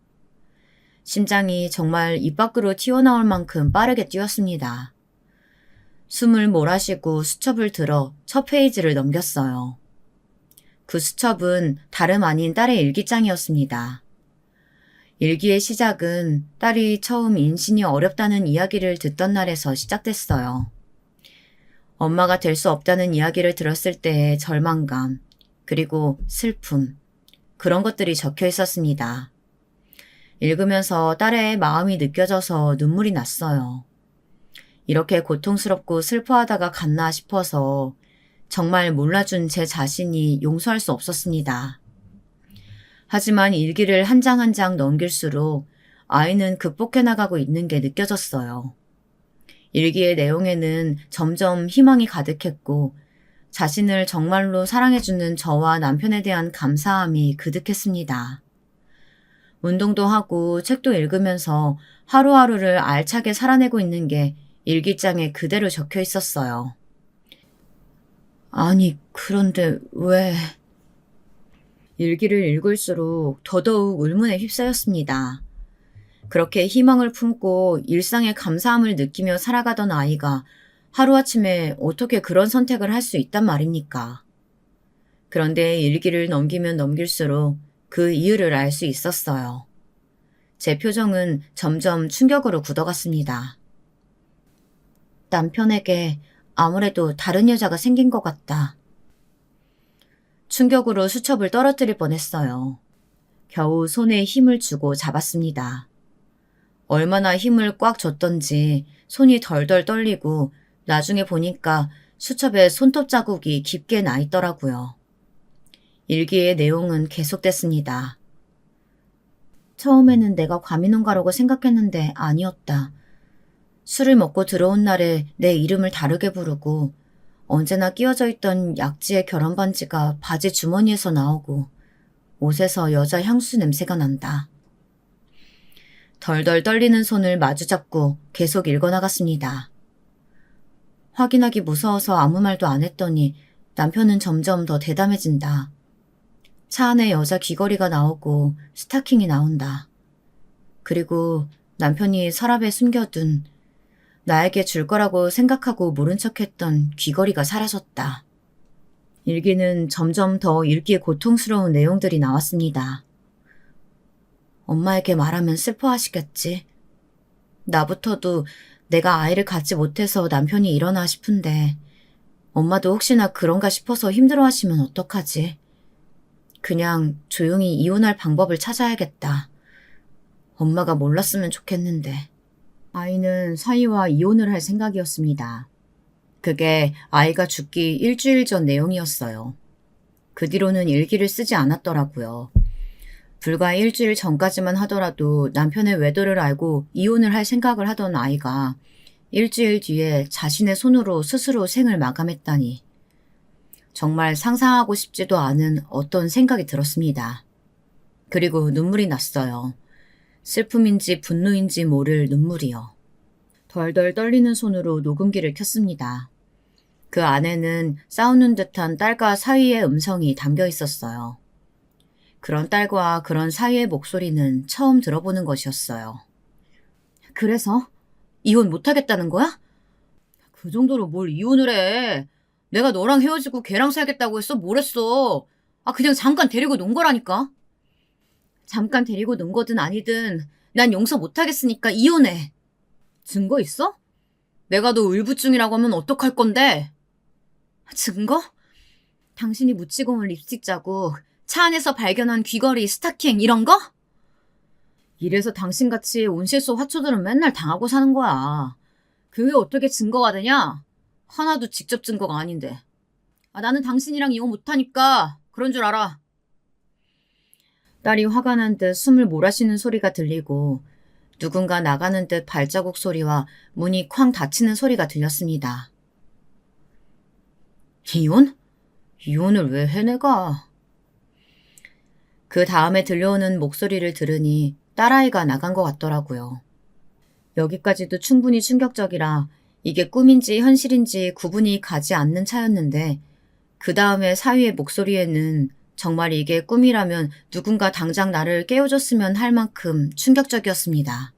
심장이 정말 입 밖으로 튀어나올 만큼 빠르게 뛰었습니다. 숨을 몰아쉬고 수첩을 들어 첫 페이지를 넘겼어요. 그 수첩은 다름 아닌 딸의 일기장이었습니다. 일기의 시작은 딸이 처음 임신이 어렵다는 이야기를 듣던 날에서 시작됐어요. 엄마가 될 수 없다는 이야기를 들었을 때의 절망감, 그리고 슬픔, 그런 것들이 적혀 있었습니다. 읽으면서 딸의 마음이 느껴져서 눈물이 났어요. 이렇게 고통스럽고 슬퍼하다가 갔나 싶어서 정말 몰라준 제 자신이 용서할 수 없었습니다. 하지만 일기를 한 장 한 장 넘길수록 아이는 극복해 나가고 있는 게 느껴졌어요. 일기의 내용에는 점점 희망이 가득했고 자신을 정말로 사랑해주는 저와 남편에 대한 감사함이 그득했습니다. 운동도 하고 책도 읽으면서 하루하루를 알차게 살아내고 있는 게 일기장에 그대로 적혀 있었어요. 아니, 그런데 왜... 일기를 읽을수록 더더욱 울문에 휩싸였습니다. 그렇게 희망을 품고 일상의 감사함을 느끼며 살아가던 아이가 하루아침에 어떻게 그런 선택을 할 수 있단 말입니까? 그런데 일기를 넘기면 넘길수록 그 이유를 알 수 있었어요. 제 표정은 점점 충격으로 굳어갔습니다. 남편에게 아무래도 다른 여자가 생긴 것 같다. 충격으로 수첩을 떨어뜨릴 뻔했어요. 겨우 손에 힘을 주고 잡았습니다. 얼마나 힘을 꽉 줬던지 손이 덜덜 떨리고 나중에 보니까 수첩에 손톱 자국이 깊게 나 있더라고요. 일기의 내용은 계속됐습니다. 처음에는 내가 과민혼가라고 생각했는데 아니었다. 술을 먹고 들어온 날에 내 이름을 다르게 부르고 언제나 끼워져 있던 약지의 결혼 반지가 바지 주머니에서 나오고 옷에서 여자 향수 냄새가 난다. 덜덜 떨리는 손을 마주잡고 계속 읽어나갔습니다. 확인하기 무서워서 아무 말도 안 했더니 남편은 점점 더 대담해진다. 차 안에 여자 귀걸이가 나오고 스타킹이 나온다. 그리고 남편이 서랍에 숨겨둔 나에게 줄 거라고 생각하고 모른 척했던 귀걸이가 사라졌다. 일기는 점점 더 읽기에 고통스러운 내용들이 나왔습니다. 엄마에게 말하면 슬퍼하시겠지. 나부터도 내가 아이를 갖지 못해서 남편이 이러나 싶은데 엄마도 혹시나 그런가 싶어서 힘들어하시면 어떡하지? 그냥 조용히 이혼할 방법을 찾아야겠다. 엄마가 몰랐으면 좋겠는데. 아이는 사위와 이혼을 할 생각이었습니다. 그게 아이가 죽기 일주일 전 내용이었어요. 그 뒤로는 일기를 쓰지 않았더라고요. 불과 일주일 전까지만 하더라도 남편의 외도를 알고 이혼을 할 생각을 하던 아이가 일주일 뒤에 자신의 손으로 스스로 생을 마감했다니. 정말 상상하고 싶지도 않은 어떤 생각이 들었습니다. 그리고 눈물이 났어요. 슬픔인지 분노인지 모를 눈물이요. 덜덜 떨리는 손으로 녹음기를 켰습니다. 그 안에는 싸우는 듯한 딸과 사위의 음성이 담겨 있었어요. 그런 딸과 그런 사위의 목소리는 처음 들어보는 것이었어요. 그래서? 이혼 못하겠다는 거야? 그 정도로 뭘 이혼을 해. 내가 너랑 헤어지고 걔랑 살겠다고 했어? 뭘 했어? 그냥 잠깐 데리고 논 거라니까. 잠깐 데리고 논 거든 아니든 난 용서 못하겠으니까 이혼해. 증거 있어? 내가 너 울부증이라고 하면 어떡할 건데? 증거? 당신이 묻히고 온 립스틱 자국, 차 안에서 발견한 귀걸이, 스타킹 이런 거? 이래서 당신같이 온실속 화초들은 맨날 당하고 사는 거야. 그게 어떻게 증거가 되냐? 하나도 직접 증거가 아닌데. 나는 당신이랑 이혼 못하니까 그런 줄 알아. 딸이 화가 난 듯 숨을 몰아쉬는 소리가 들리고 누군가 나가는 듯 발자국 소리와 문이 쾅 닫히는 소리가 들렸습니다. 이혼? 이혼을 왜 해 내가? 그 다음에 들려오는 목소리를 들으니 딸아이가 나간 것 같더라고요. 여기까지도 충분히 충격적이라 이게 꿈인지 현실인지 구분이 가지 않는 차였는데 그 다음에 사위의 목소리에는 정말 이게 꿈이라면 누군가 당장 나를 깨워줬으면 할 만큼 충격적이었습니다.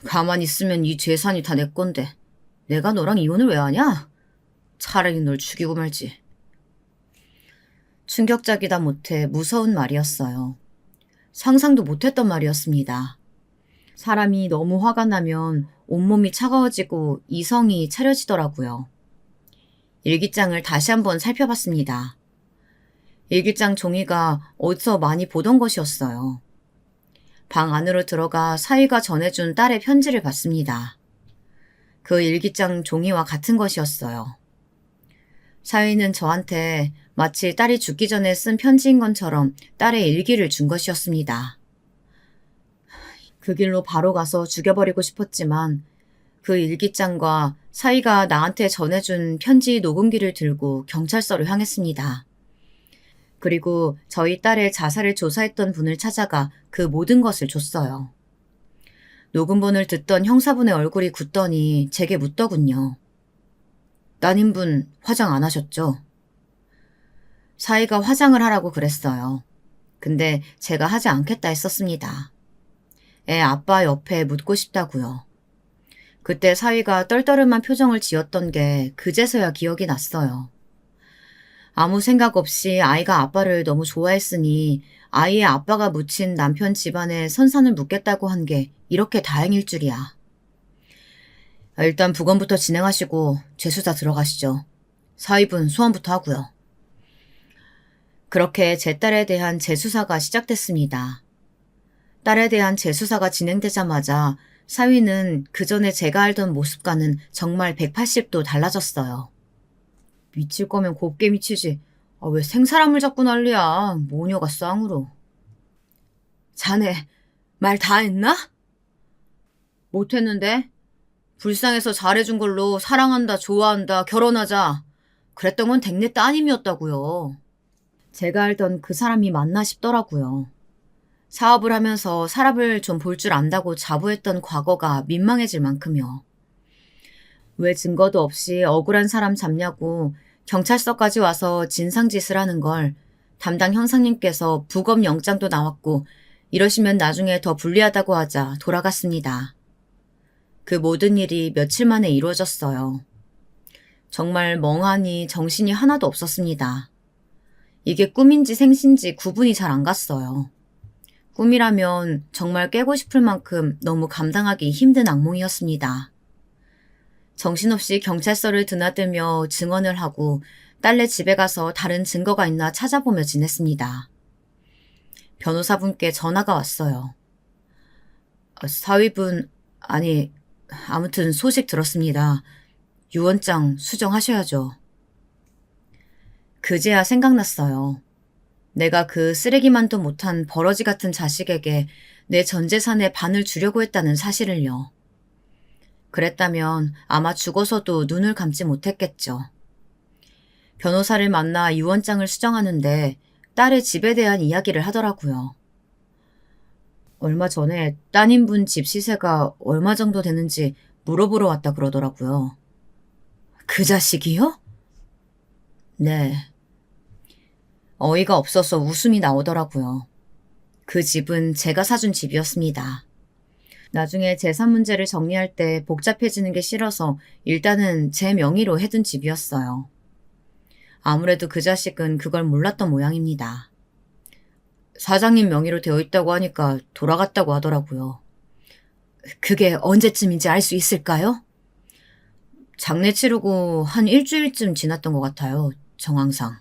가만히 있으면 이 재산이 다 내 건데 내가 너랑 이혼을 왜 하냐? 차라리 널 죽이고 말지. 충격적이다 못해 무서운 말이었어요. 상상도 못했던 말이었습니다. 사람이 너무 화가 나면 온몸이 차가워지고 이성이 차려지더라고요. 일기장을 다시 한번 살펴봤습니다. 일기장 종이가 어디서 많이 보던 것이었어요. 방 안으로 들어가 사위가 전해준 딸의 편지를 봤습니다. 그 일기장 종이와 같은 것이었어요. 사위는 저한테 마치 딸이 죽기 전에 쓴 편지인 것처럼 딸의 일기를 준 것이었습니다. 그 길로 바로 가서 죽여버리고 싶었지만 그 일기장과 사위가 나한테 전해준 편지 녹음기를 들고 경찰서로 향했습니다. 그리고 저희 딸의 자살을 조사했던 분을 찾아가 그 모든 것을 줬어요. 녹음본을 듣던 형사분의 얼굴이 굳더니 제게 묻더군요. 따님분 화장 안 하셨죠? 사위가 화장을 하라고 그랬어요. 근데 제가 하지 않겠다 했었습니다. 애 아빠 옆에 묻고 싶다고요. 그때 사위가 떨떠름한 표정을 지었던 게 그제서야 기억이 났어요. 아무 생각 없이 아이가 아빠를 너무 좋아했으니 아이의 아빠가 묻힌 남편 집안에 선산을 묻겠다고 한 게 이렇게 다행일 줄이야. 일단 부검부터 진행하시고 재수사 들어가시죠. 사위분 소환부터 하고요. 그렇게 제 딸에 대한 재수사가 시작됐습니다. 딸에 대한 재수사가 진행되자마자 사위는 그전에 제가 알던 모습과는 정말 180도 달라졌어요. 미칠 거면 곱게 미치지. 왜 생사람을 잡고 난리야. 모녀가 쌍으로. 자네 말 다 했나? 못했는데? 불쌍해서 잘해준 걸로 사랑한다, 좋아한다, 결혼하자. 그랬던 건 댁내 따님이었다고요. 제가 알던 그 사람이 맞나 싶더라고요. 사업을 하면서 사람을 좀 볼 줄 안다고 자부했던 과거가 민망해질 만큼요. 왜 증거도 없이 억울한 사람 잡냐고 경찰서까지 와서 진상짓을 하는 걸 담당 형사님께서 부검 영장도 나왔고 이러시면 나중에 더 불리하다고 하자 돌아갔습니다. 그 모든 일이 며칠 만에 이루어졌어요. 정말 멍하니 정신이 하나도 없었습니다. 이게 꿈인지 생신지 구분이 잘 안 갔어요. 꿈이라면 정말 깨고 싶을 만큼 너무 감당하기 힘든 악몽이었습니다. 정신없이 경찰서를 드나들며 증언을 하고 딸네 집에 가서 다른 증거가 있나 찾아보며 지냈습니다. 변호사분께 전화가 왔어요. 사위분, 아무튼 소식 들었습니다. 유언장 수정하셔야죠. 그제야 생각났어요. 내가 그 쓰레기만도 못한 버러지 같은 자식에게 내 전 재산의 반을 주려고 했다는 사실을요. 그랬다면 아마 죽어서도 눈을 감지 못했겠죠. 변호사를 만나 유언장을 수정하는데 딸의 집에 대한 이야기를 하더라고요. 얼마 전에 따님분 집 시세가 얼마 정도 되는지 물어보러 왔다 그러더라고요. 그 자식이요? 네. 어이가 없어서 웃음이 나오더라고요. 그 집은 제가 사준 집이었습니다. 나중에 재산 문제를 정리할 때 복잡해지는 게 싫어서 일단은 제 명의로 해둔 집이었어요. 아무래도 그 자식은 그걸 몰랐던 모양입니다. 사장님 명의로 되어 있다고 하니까 돌아갔다고 하더라고요. 그게 언제쯤인지 알 수 있을까요? 장례 치르고 한 일주일쯤 지났던 것 같아요. 정황상.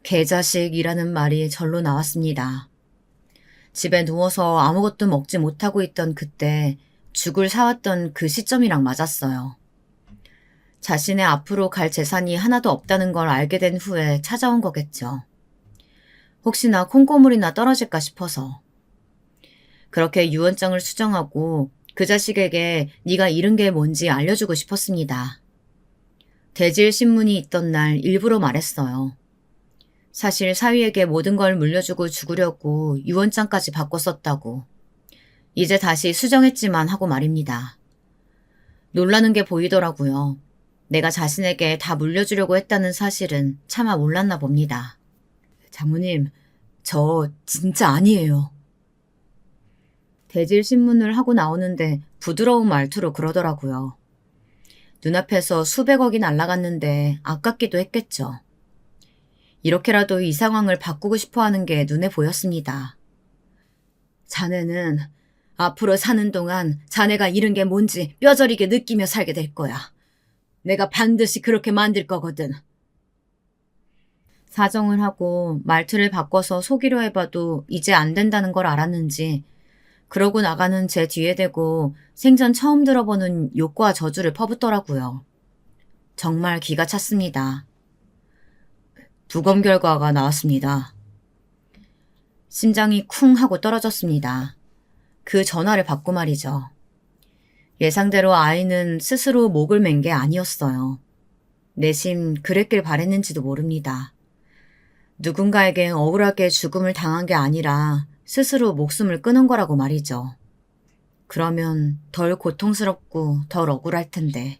개자식이라는 말이 절로 나왔습니다. 집에 누워서 아무것도 먹지 못하고 있던 그때 죽을 사왔던 그 시점이랑 맞았어요. 자신의 앞으로 갈 재산이 하나도 없다는 걸 알게 된 후에 찾아온 거겠죠. 혹시나 콩고물이나 떨어질까 싶어서. 그렇게 유언장을 수정하고 그 자식에게 네가 잃은 게 뭔지 알려주고 싶었습니다. 대질 신문이 있던 날 일부러 말했어요. 사실 사위에게 모든 걸 물려주고 죽으려고 유언장까지 바꿨었다고. 이제 다시 수정했지만 하고 말입니다. 놀라는 게 보이더라고요. 내가 자신에게 다 물려주려고 했다는 사실은 차마 몰랐나 봅니다. 장모님, 저 진짜 아니에요. 대질 신문을 하고 나오는데 부드러운 말투로 그러더라고요. 눈앞에서 수백억이 날아갔는데 아깝기도 했겠죠. 이렇게라도 이 상황을 바꾸고 싶어 하는 게 눈에 보였습니다. 자네는 앞으로 사는 동안 자네가 잃은 게 뭔지 뼈저리게 느끼며 살게 될 거야. 내가 반드시 그렇게 만들 거거든. 사정을 하고 말투를 바꿔서 속이려 해봐도 이제 안 된다는 걸 알았는지 그러고 나가는 제 뒤에 대고 생전 처음 들어보는 욕과 저주를 퍼붓더라고요. 정말 기가 찼습니다. 부검 결과가 나왔습니다. 심장이 쿵 하고 떨어졌습니다. 그 전화를 받고 말이죠. 예상대로 아이는 스스로 목을 맨 게 아니었어요. 내심 그랬길 바랬는지도 모릅니다. 누군가에게 억울하게 죽음을 당한 게 아니라 스스로 목숨을 끊은 거라고 말이죠. 그러면 덜 고통스럽고 덜 억울할 텐데.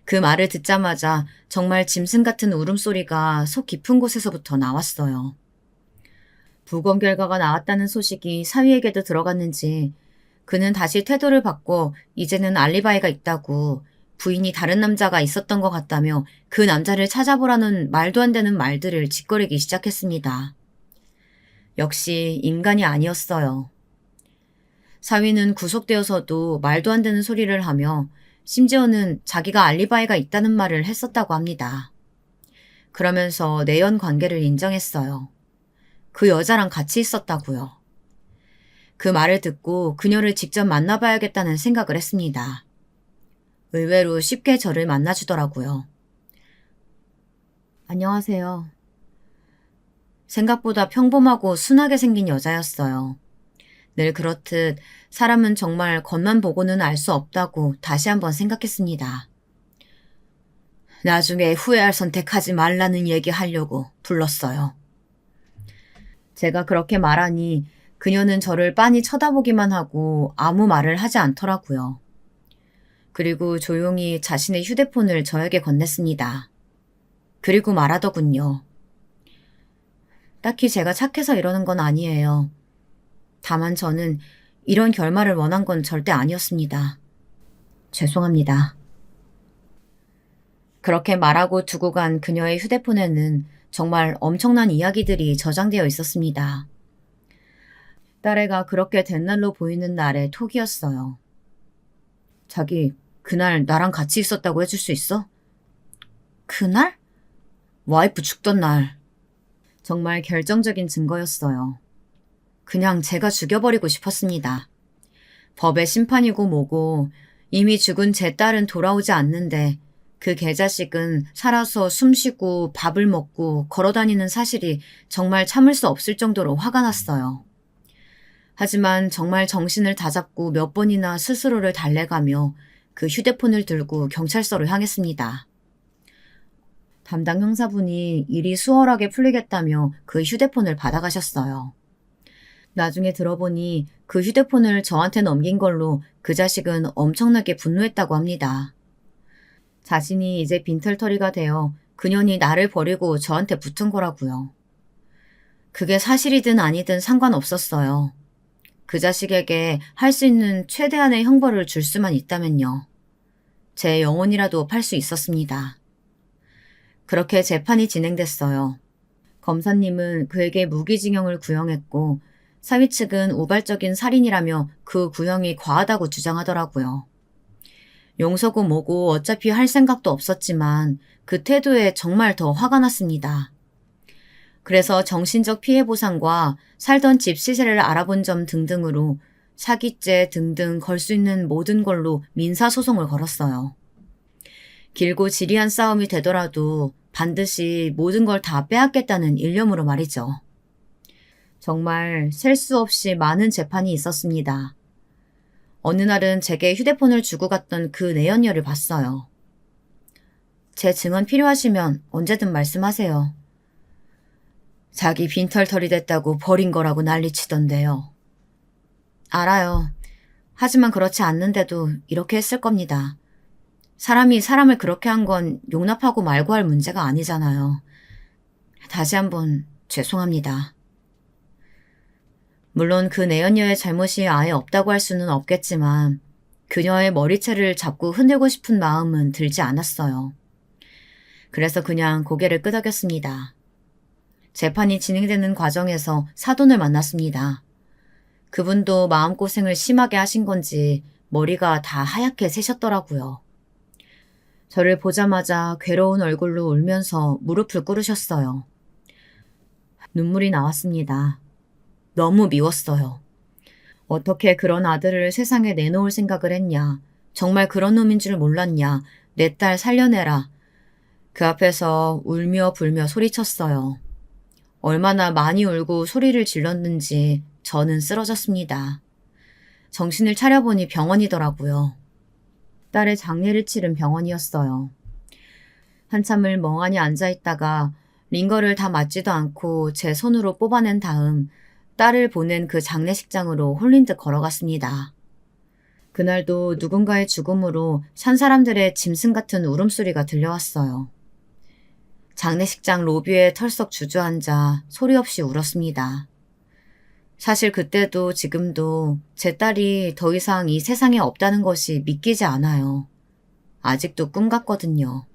그 말을 듣자마자 정말 짐승 같은 울음소리가 속 깊은 곳에서부터 나왔어요. 부검 결과가 나왔다는 소식이 사위에게도 들어갔는지 그는 다시 태도를 바꿔 이제는 알리바이가 있다고 부인이 다른 남자가 있었던 것 같다며 그 남자를 찾아보라는 말도 안 되는 말들을 짓거리기 시작했습니다. 역시 인간이 아니었어요. 사위는 구속되어서도 말도 안 되는 소리를 하며 심지어는 자기가 알리바이가 있다는 말을 했었다고 합니다. 그러면서 내연 관계를 인정했어요. 그 여자랑 같이 있었다고요. 그 말을 듣고 그녀를 직접 만나봐야겠다는 생각을 했습니다. 의외로 쉽게 저를 만나주더라고요. 안녕하세요. 생각보다 평범하고 순하게 생긴 여자였어요. 늘 그렇듯 사람은 정말 겉만 보고는 알 수 없다고 다시 한번 생각했습니다. 나중에 후회할 선택하지 말라는 얘기하려고 불렀어요. 제가 그렇게 말하니 그녀는 저를 빤히 쳐다보기만 하고 아무 말을 하지 않더라고요. 그리고 조용히 자신의 휴대폰을 저에게 건넸습니다. 그리고 말하더군요. 딱히 제가 착해서 이러는 건 아니에요. 다만 저는 이런 결말을 원한 건 절대 아니었습니다. 죄송합니다. 그렇게 말하고 두고 간 그녀의 휴대폰에는 정말 엄청난 이야기들이 저장되어 있었습니다. 딸애가 그렇게 된 날로 보이는 날의 톡이었어요. 자기, 그날 나랑 같이 있었다고 해줄 수 있어? 그날? 와이프 죽던 날. 정말 결정적인 증거였어요. 그냥 제가 죽여버리고 싶었습니다. 법의 심판이고 뭐고 이미 죽은 제 딸은 돌아오지 않는데 그 개자식은 살아서 숨쉬고 밥을 먹고 걸어다니는 사실이 정말 참을 수 없을 정도로 화가 났어요. 하지만 정말 정신을 다잡고 몇 번이나 스스로를 달래가며 그 휴대폰을 들고 경찰서로 향했습니다. 담당 형사분이 일이 수월하게 풀리겠다며 그 휴대폰을 받아가셨어요. 나중에 들어보니 그 휴대폰을 저한테 넘긴 걸로 그 자식은 엄청나게 분노했다고 합니다. 자신이 이제 빈털터리가 되어 그년이 나를 버리고 저한테 붙은 거라고요. 그게 사실이든 아니든 상관없었어요. 그 자식에게 할 수 있는 최대한의 형벌을 줄 수만 있다면요. 제 영혼이라도 팔 수 있었습니다. 그렇게 재판이 진행됐어요. 검사님은 그에게 무기징역을 구형했고 사위 측은 우발적인 살인이라며 그 구형이 과하다고 주장하더라고요. 용서고 뭐고 어차피 할 생각도 없었지만 그 태도에 정말 더 화가 났습니다. 그래서 정신적 피해 보상과 살던 집 시세를 알아본 점 등등으로 사기죄 등등 걸 수 있는 모든 걸로 민사소송을 걸었어요. 길고 지리한 싸움이 되더라도 반드시 모든 걸 다 빼앗겠다는 일념으로 말이죠. 정말 셀 수 없이 많은 재판이 있었습니다. 어느 날은 제게 휴대폰을 주고 갔던 그 내연녀를 봤어요. 제 증언 필요하시면 언제든 말씀하세요. 자기 빈털터리 됐다고 버린 거라고 난리치던데요. 알아요. 하지만 그렇지 않는데도 이렇게 했을 겁니다. 사람이 사람을 그렇게 한 건 용납하고 말고 할 문제가 아니잖아요. 다시 한번 죄송합니다. 물론 그 내연녀의 잘못이 아예 없다고 할 수는 없겠지만 그녀의 머리채를 잡고 흔들고 싶은 마음은 들지 않았어요. 그래서 그냥 고개를 끄덕였습니다. 재판이 진행되는 과정에서 사돈을 만났습니다. 그분도 마음고생을 심하게 하신 건지 머리가 다 하얗게 새셨더라고요. 저를 보자마자 괴로운 얼굴로 울면서 무릎을 꿇으셨어요. 눈물이 나왔습니다. 너무 미웠어요. 어떻게 그런 아들을 세상에 내놓을 생각을 했냐. 정말 그런 놈인 줄 몰랐냐. 내 딸 살려내라. 그 앞에서 울며 불며 소리쳤어요. 얼마나 많이 울고 소리를 질렀는지 저는 쓰러졌습니다. 정신을 차려보니 병원이더라고요. 딸의 장례를 치른 병원이었어요. 한참을 멍하니 앉아있다가 링거를 다 맞지도 않고 제 손으로 뽑아낸 다음 딸을 보낸 그 장례식장으로 홀린 듯 걸어갔습니다. 그날도 누군가의 죽음으로 산 사람들의 짐승 같은 울음소리가 들려왔어요. 장례식장 로비에 털썩 주저앉아 소리 없이 울었습니다. 사실 그때도 지금도 제 딸이 더 이상 이 세상에 없다는 것이 믿기지 않아요. 아직도 꿈 같거든요.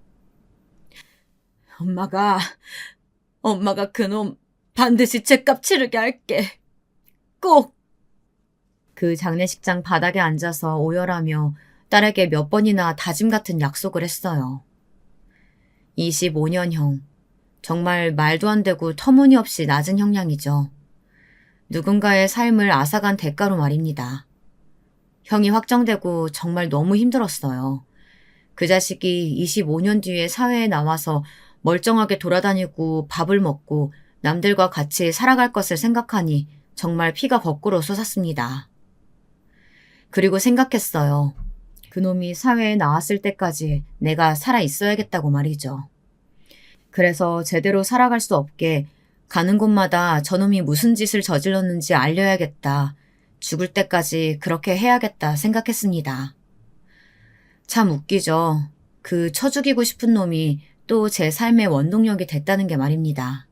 엄마가 그놈 반드시 죗값 치르게 할게. 꼭! 그 장례식장 바닥에 앉아서 오열하며 딸에게 몇 번이나 다짐 같은 약속을 했어요. 25년형. 정말 말도 안 되고 터무니없이 낮은 형량이죠. 누군가의 삶을 앗아간 대가로 말입니다. 형이 확정되고 정말 너무 힘들었어요. 그 자식이 25년 뒤에 사회에 나와서 멀쩡하게 돌아다니고 밥을 먹고 남들과 같이 살아갈 것을 생각하니 정말 피가 거꾸로 솟았습니다. 그리고 생각했어요. 그놈이 사회에 나왔을 때까지 내가 살아 있어야겠다고 말이죠. 그래서 제대로 살아갈 수 없게 가는 곳마다 저놈이 무슨 짓을 저질렀는지 알려야겠다. 죽을 때까지 그렇게 해야겠다 생각했습니다. 참 웃기죠. 그 쳐 죽이고 싶은 놈이 또 제 삶의 원동력이 됐다는 게 말입니다.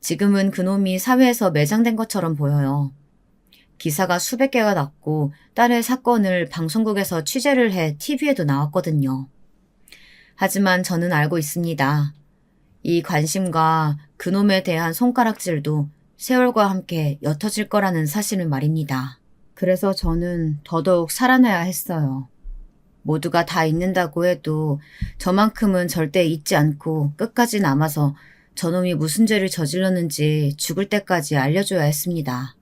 지금은 그놈이 사회에서 매장된 것처럼 보여요. 기사가 수백 개가 났고 딸의 사건을 방송국에서 취재를 해 TV에도 나왔거든요. 하지만 저는 알고 있습니다. 이 관심과 그놈에 대한 손가락질도 세월과 함께 옅어질 거라는 사실을 말입니다. 그래서 저는 더더욱 살아나야 했어요. 모두가 다 잊는다고 해도 저만큼은 절대 잊지 않고 끝까지 남아서 저놈이 무슨 죄를 저질렀는지 죽을 때까지 알려줘야 했습니다.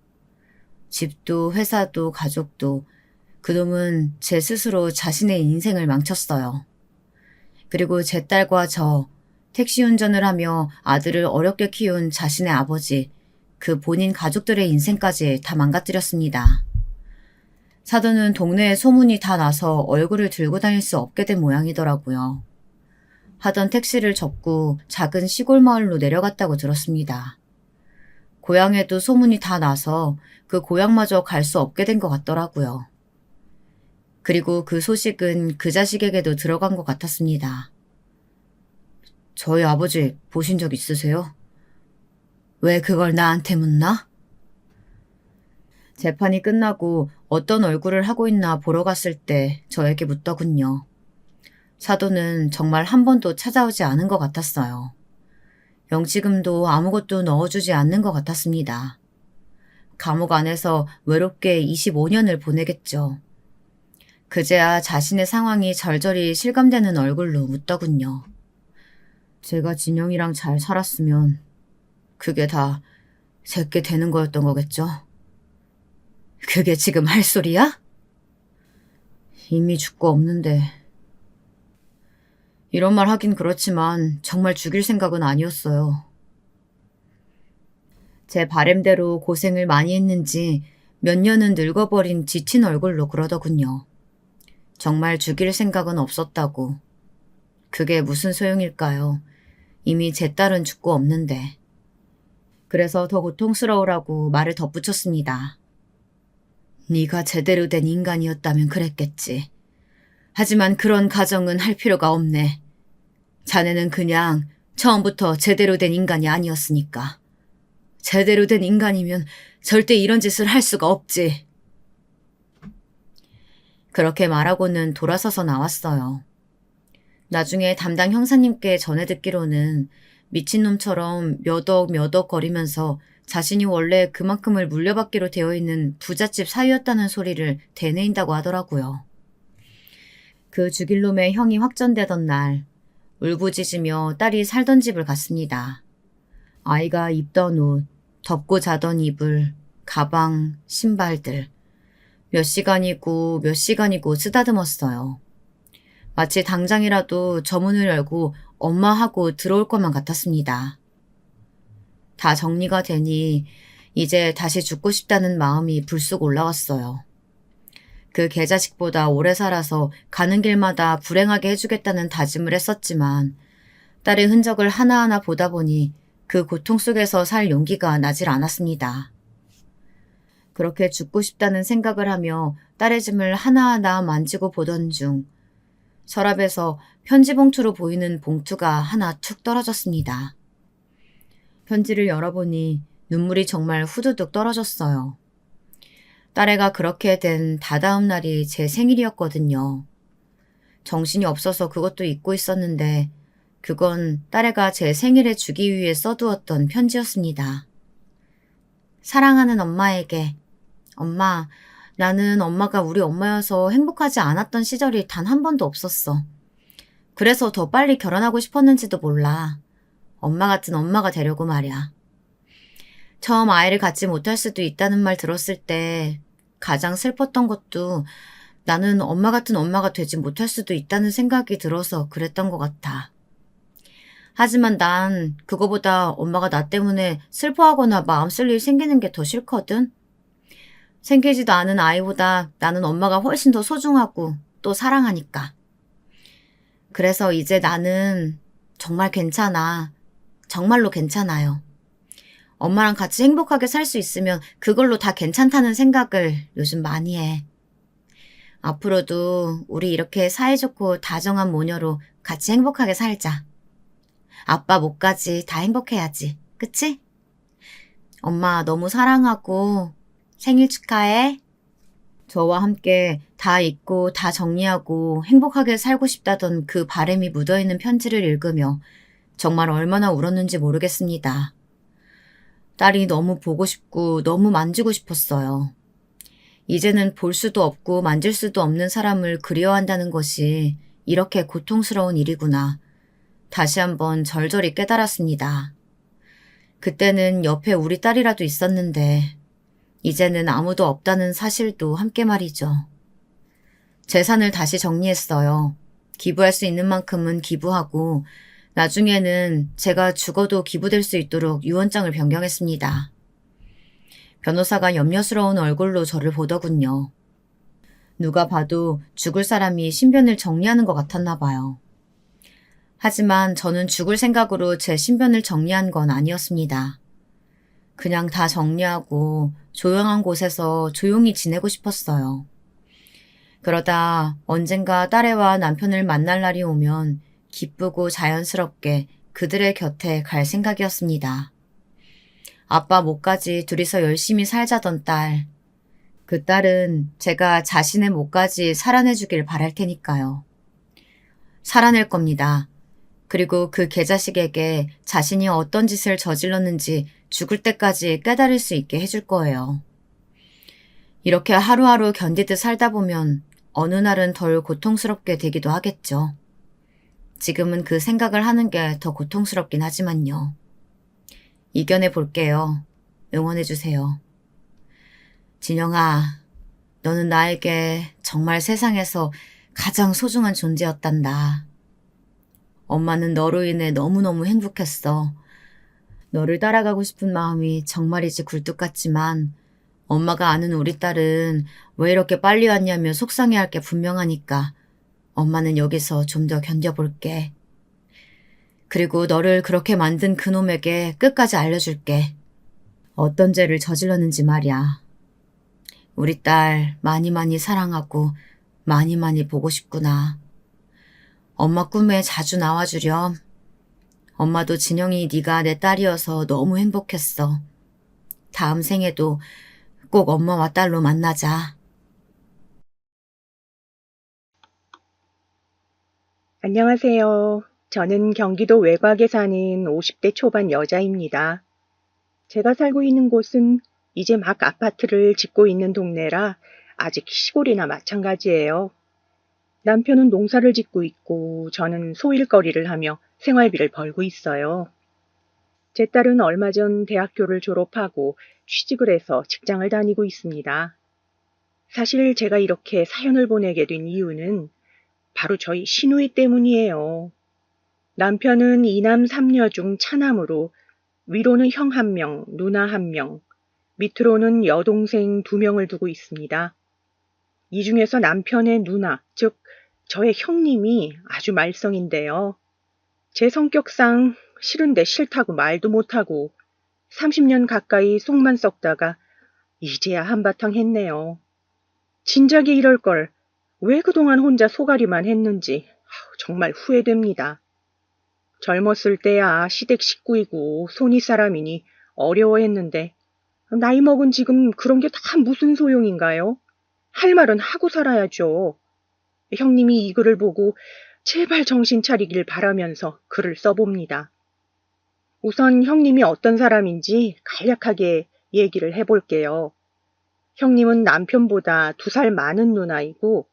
집도 회사도 가족도 그놈은 제 스스로 자신의 인생을 망쳤어요. 그리고 제 딸과 저, 택시 운전을 하며 아들을 어렵게 키운 자신의 아버지, 그 본인 가족들의 인생까지 다 망가뜨렸습니다. 사돈은 동네에 소문이 다 나서 얼굴을 들고 다닐 수 없게 된 모양이더라고요. 하던 택시를 접고 작은 시골 마을로 내려갔다고 들었습니다. 고향에도 소문이 다 나서 그 고향마저 갈 수 없게 된 것 같더라고요. 그리고 그 소식은 그 자식에게도 들어간 것 같았습니다. 저희 아버지 보신 적 있으세요? 왜 그걸 나한테 묻나? 재판이 끝나고 어떤 얼굴을 하고 있나 보러 갔을 때 저에게 묻더군요. 사돈은 정말 한 번도 찾아오지 않은 것 같았어요. 영치금도 아무것도 넣어주지 않는 것 같았습니다. 감옥 안에서 외롭게 25년을 보내겠죠. 그제야 자신의 상황이 절절히 실감되는 얼굴로 묻더군요. 제가 진영이랑 잘 살았으면 그게 다 제게 되는 거였던 거겠죠? 그게 지금 할 소리야? 이미 죽고 없는데. 이런 말 하긴 그렇지만 정말 죽일 생각은 아니었어요. 제 바램대로 고생을 많이 했는지 몇 년은 늙어버린 지친 얼굴로 그러더군요. 정말 죽일 생각은 없었다고. 그게 무슨 소용일까요? 이미 제 딸은 죽고 없는데. 그래서 더 고통스러우라고 말을 덧붙였습니다. 네가 제대로 된 인간이었다면 그랬겠지. 하지만 그런 가정은 할 필요가 없네. 자네는 그냥 처음부터 제대로 된 인간이 아니었으니까. 제대로 된 인간이면 절대 이런 짓을 할 수가 없지. 그렇게 말하고는 돌아서서 나왔어요. 나중에 담당 형사님께 전해 듣기로는 미친놈처럼 몇 억 거리면서 자신이 원래 그만큼을 물려받기로 되어 있는 부잣집 사위였다는 소리를 되뇌인다고 하더라고요. 그 죽일 놈의 형이 확정되던 날 울부짖으며 딸이 살던 집을 갔습니다. 아이가 입던 옷, 덮고 자던 이불, 가방, 신발들 몇 시간이고 쓰다듬었어요. 마치 당장이라도 저 문을 열고 엄마 하고 들어올 것만 같았습니다. 다 정리가 되니 이제 다시 죽고 싶다는 마음이 불쑥 올라왔어요. 그 개자식보다 오래 살아서 가는 길마다 불행하게 해주겠다는 다짐을 했었지만 딸의 흔적을 하나하나 보다 보니 그 고통 속에서 살 용기가 나질 않았습니다. 그렇게 죽고 싶다는 생각을 하며 딸의 짐을 하나하나 만지고 보던 중 서랍에서 편지 봉투로 보이는 봉투가 하나 툭 떨어졌습니다. 편지를 열어보니 눈물이 정말 후두둑 떨어졌어요. 딸애가 그렇게 된 다다음 날이 제 생일이었거든요. 정신이 없어서 그것도 잊고 있었는데 그건 딸애가 제 생일에 주기 위해 써두었던 편지였습니다. 사랑하는 엄마에게. 엄마, 나는 엄마가 우리 엄마여서 행복하지 않았던 시절이 단 한 번도 없었어. 그래서 더 빨리 결혼하고 싶었는지도 몰라. 엄마 같은 엄마가 되려고 말이야. 처음 아이를 갖지 못할 수도 있다는 말 들었을 때 가장 슬펐던 것도 나는 엄마 같은 엄마가 되지 못할 수도 있다는 생각이 들어서 그랬던 것 같아. 하지만 난 그거보다 엄마가 나 때문에 슬퍼하거나 마음 쓸 일 생기는 게 더 싫거든. 생기지도 않은 아이보다 나는 엄마가 훨씬 더 소중하고 또 사랑하니까. 그래서 이제 나는 정말 괜찮아. 정말로 괜찮아요. 엄마랑 같이 행복하게 살 수 있으면 그걸로 다 괜찮다는 생각을 요즘 많이 해. 앞으로도 우리 이렇게 사이좋고 다정한 모녀로 같이 행복하게 살자. 아빠 목까지 다 행복해야지. 그치? 엄마 너무 사랑하고 생일 축하해. 저와 함께 다 잊고 다 정리하고 행복하게 살고 싶다던 그 바람이 묻어있는 편지를 읽으며 정말 얼마나 울었는지 모르겠습니다. 딸이 너무 보고 싶고 너무 만지고 싶었어요. 이제는 볼 수도 없고 만질 수도 없는 사람을 그리워한다는 것이 이렇게 고통스러운 일이구나. 다시 한번 절절히 깨달았습니다. 그때는 옆에 우리 딸이라도 있었는데 이제는 아무도 없다는 사실도 함께 말이죠. 재산을 다시 정리했어요. 기부할 수 있는 만큼은 기부하고 나중에는 제가 죽어도 기부될 수 있도록 유언장을 변경했습니다. 변호사가 염려스러운 얼굴로 저를 보더군요. 누가 봐도 죽을 사람이 신변을 정리하는 것 같았나 봐요. 하지만 저는 죽을 생각으로 제 신변을 정리한 건 아니었습니다. 그냥 다 정리하고 조용한 곳에서 조용히 지내고 싶었어요. 그러다 언젠가 딸애와 남편을 만날 날이 오면 기쁘고 자연스럽게 그들의 곁에 갈 생각이었습니다. 아빠 목까지 둘이서 열심히 살자던 딸. 그 딸은 제가 자신의 목까지 살아내주길 바랄 테니까요. 살아낼 겁니다. 그리고 그 개자식에게 자신이 어떤 짓을 저질렀는지 죽을 때까지 깨달을 수 있게 해줄 거예요. 이렇게 하루하루 견디듯 살다 보면 어느 날은 덜 고통스럽게 되기도 하겠죠. 지금은 그 생각을 하는 게 더 고통스럽긴 하지만요. 이겨내 볼게요. 응원해주세요. 진영아, 너는 나에게 정말 세상에서 가장 소중한 존재였단다. 엄마는 너로 인해 너무너무 행복했어. 너를 따라가고 싶은 마음이 정말이지 굴뚝 같지만 엄마가 아는 우리 딸은 왜 이렇게 빨리 왔냐며 속상해할 게 분명하니까 엄마는 여기서 좀 더 견뎌볼게. 그리고 너를 그렇게 만든 그놈에게 끝까지 알려줄게. 어떤 죄를 저질렀는지 말이야. 우리 딸 많이 많이 사랑하고 많이 많이 보고 싶구나. 엄마 꿈에 자주 나와주렴. 엄마도 진영이 네가 내 딸이어서 너무 행복했어. 다음 생에도 꼭 엄마와 딸로 만나자. 안녕하세요. 저는 경기도 외곽에 사는 50대 초반 여자입니다. 제가 살고 있는 곳은 이제 막 아파트를 짓고 있는 동네라 아직 시골이나 마찬가지예요. 남편은 농사를 짓고 있고 저는 소일거리를 하며 생활비를 벌고 있어요. 제 딸은 얼마 전 대학교를 졸업하고 취직을 해서 직장을 다니고 있습니다. 사실 제가 이렇게 사연을 보내게 된 이유는 바로 저희 시누이 때문이에요. 남편은 이남 삼녀 중 차남으로 위로는 형 1명, 누나 1명, 밑으로는 여동생 2명을 두고 있습니다. 이 중에서 남편의 누나, 즉 저의 형님이 아주 말썽인데요. 제 성격상 싫은데 싫다고 말도 못하고 30년 가까이 속만 썩다가 이제야 한바탕 했네요. 진작에 이럴 걸 왜 그동안 혼자 소가리만 했는지 정말 후회됩니다. 젊었을 때야 시댁 식구이고 손이 사람이니 어려워했는데 나이 먹은 지금 그런 게 다 무슨 소용인가요? 할 말은 하고 살아야죠. 형님이 이 글을 보고 제발 정신 차리길 바라면서 글을 써봅니다. 우선 형님이 어떤 사람인지 간략하게 얘기를 해볼게요. 형님은 남편보다 2살 많은 누나이고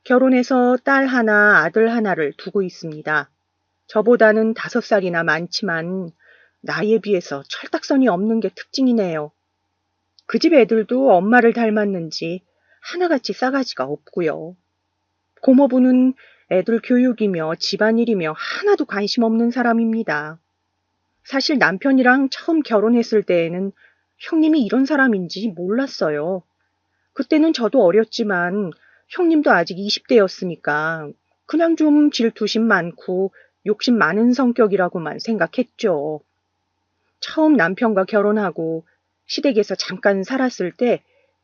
결혼해서 딸 하나, 아들 하나를 두고 있습니다. 저보다는 5살이나 많지만 나이에 비해서 철딱선이 없는 게 특징이네요. 그 집 애들도 엄마를 닮았는지 하나같이 싸가지가 없고요. 고모부는 애들 교육이며 집안일이며 하나도 관심 없는 사람입니다. 사실 남편이랑 처음 결혼했을 때에는 형님이 이런 사람인지 몰랐어요. 그때는 저도 어렸지만 형님도 아직 20대였으니까 그냥 좀 질투심 많고 욕심 많은 성격이라고만 생각했죠. 처음 남편과 결혼하고 시댁에서 잠깐 살았을 때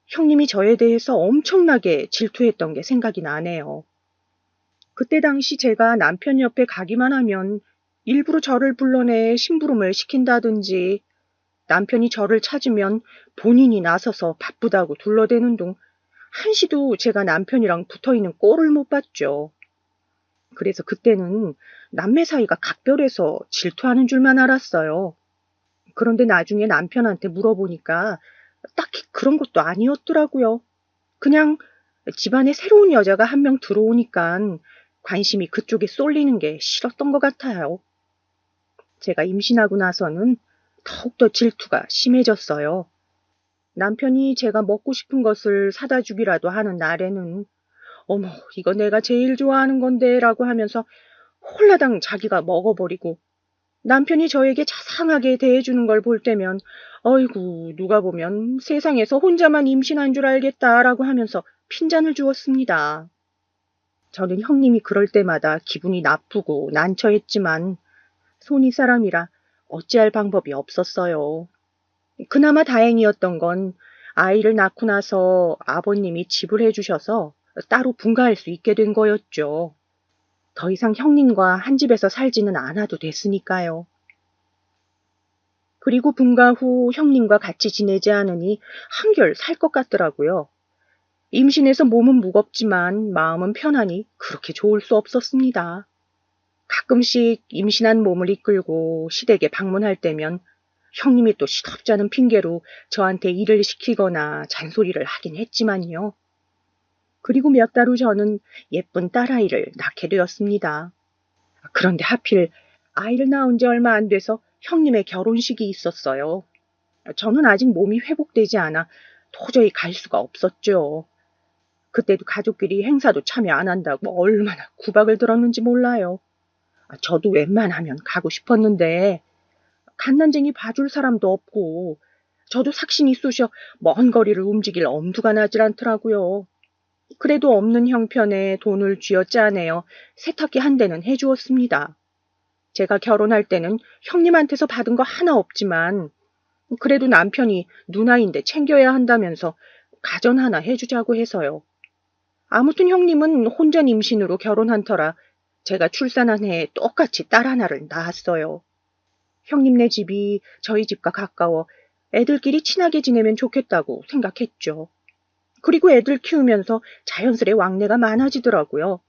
형님이 저에 대해서 엄청나게 질투했던 게 생각이 나네요. 그때 당시 제가 남편 옆에 가기만 하면 일부러 저를 불러내 심부름을 시킨다든지 남편이 저를 찾으면 본인이 나서서 바쁘다고 둘러대는 둥 한시도 제가 남편이랑 붙어있는 꼴을 못 봤죠. 그래서 그때는 남매 사이가 각별해서 질투하는 줄만 알았어요. 그런데 나중에 남편한테 물어보니까 딱히 그런 것도 아니었더라고요. 그냥 집안에 새로운 여자가 1명 들어오니까 관심이 그쪽에 쏠리는 게 싫었던 것 같아요. 제가 임신하고 나서는 더욱더 질투가 심해졌어요. 남편이 제가 먹고 싶은 것을 사다 주기라도 하는 날에는 어머, 이거 내가 제일 좋아하는 건데 라고 하면서 홀라당 자기가 먹어버리고 남편이 저에게 자상하게 대해주는 걸 볼 때면 어이구 누가 보면 세상에서 혼자만 임신한 줄 알겠다라고 하면서 핀잔을 주었습니다. 저는 형님이 그럴 때마다 기분이 나쁘고 난처했지만 손이 사람이라 어찌할 방법이 없었어요. 그나마 다행이었던 건 아이를 낳고 나서 아버님이 집을 해주셔서 따로 분가할 수 있게 된 거였죠. 더 이상 형님과 한 집에서 살지는 않아도 됐으니까요. 그리고 분가 후 형님과 같이 지내지 않으니 한결 살 것 같더라고요. 임신해서 몸은 무겁지만 마음은 편하니 그렇게 좋을 수 없었습니다. 가끔씩 임신한 몸을 이끌고 시댁에 방문할 때면 형님이 또 시덥잖은 핑계로 저한테 일을 시키거나 잔소리를 하긴 했지만요. 그리고 몇 달 후 저는 예쁜 딸아이를 낳게 되었습니다. 그런데 하필 아이를 낳은 지 얼마 안 돼서 형님의 결혼식이 있었어요. 저는 아직 몸이 회복되지 않아 도저히 갈 수가 없었죠. 그때도 가족끼리 행사도 참여 안 한다고 얼마나 구박을 들었는지 몰라요. 저도 웬만하면 가고 싶었는데 갓난쟁이 봐줄 사람도 없고 저도 삭신이 쑤셔 먼 거리를 움직일 엄두가 나질 않더라고요. 그래도 없는 형편에 돈을 쥐어짜내어 세탁기 한 대는 해주었습니다. 제가 결혼할 때는 형님한테서 받은 거 하나 없지만 그래도 남편이 누나인데 챙겨야 한다면서 가전 하나 해주자고 해서요. 아무튼 형님은 혼전 임신으로 결혼한 터라 제가 출산한 해에 똑같이 딸 하나를 낳았어요. 형님네 집이 저희 집과 가까워 애들끼리 친하게 지내면 좋겠다고 생각했죠. 그리고 애들 키우면서 자연스레 왕래가 많아지더라고요.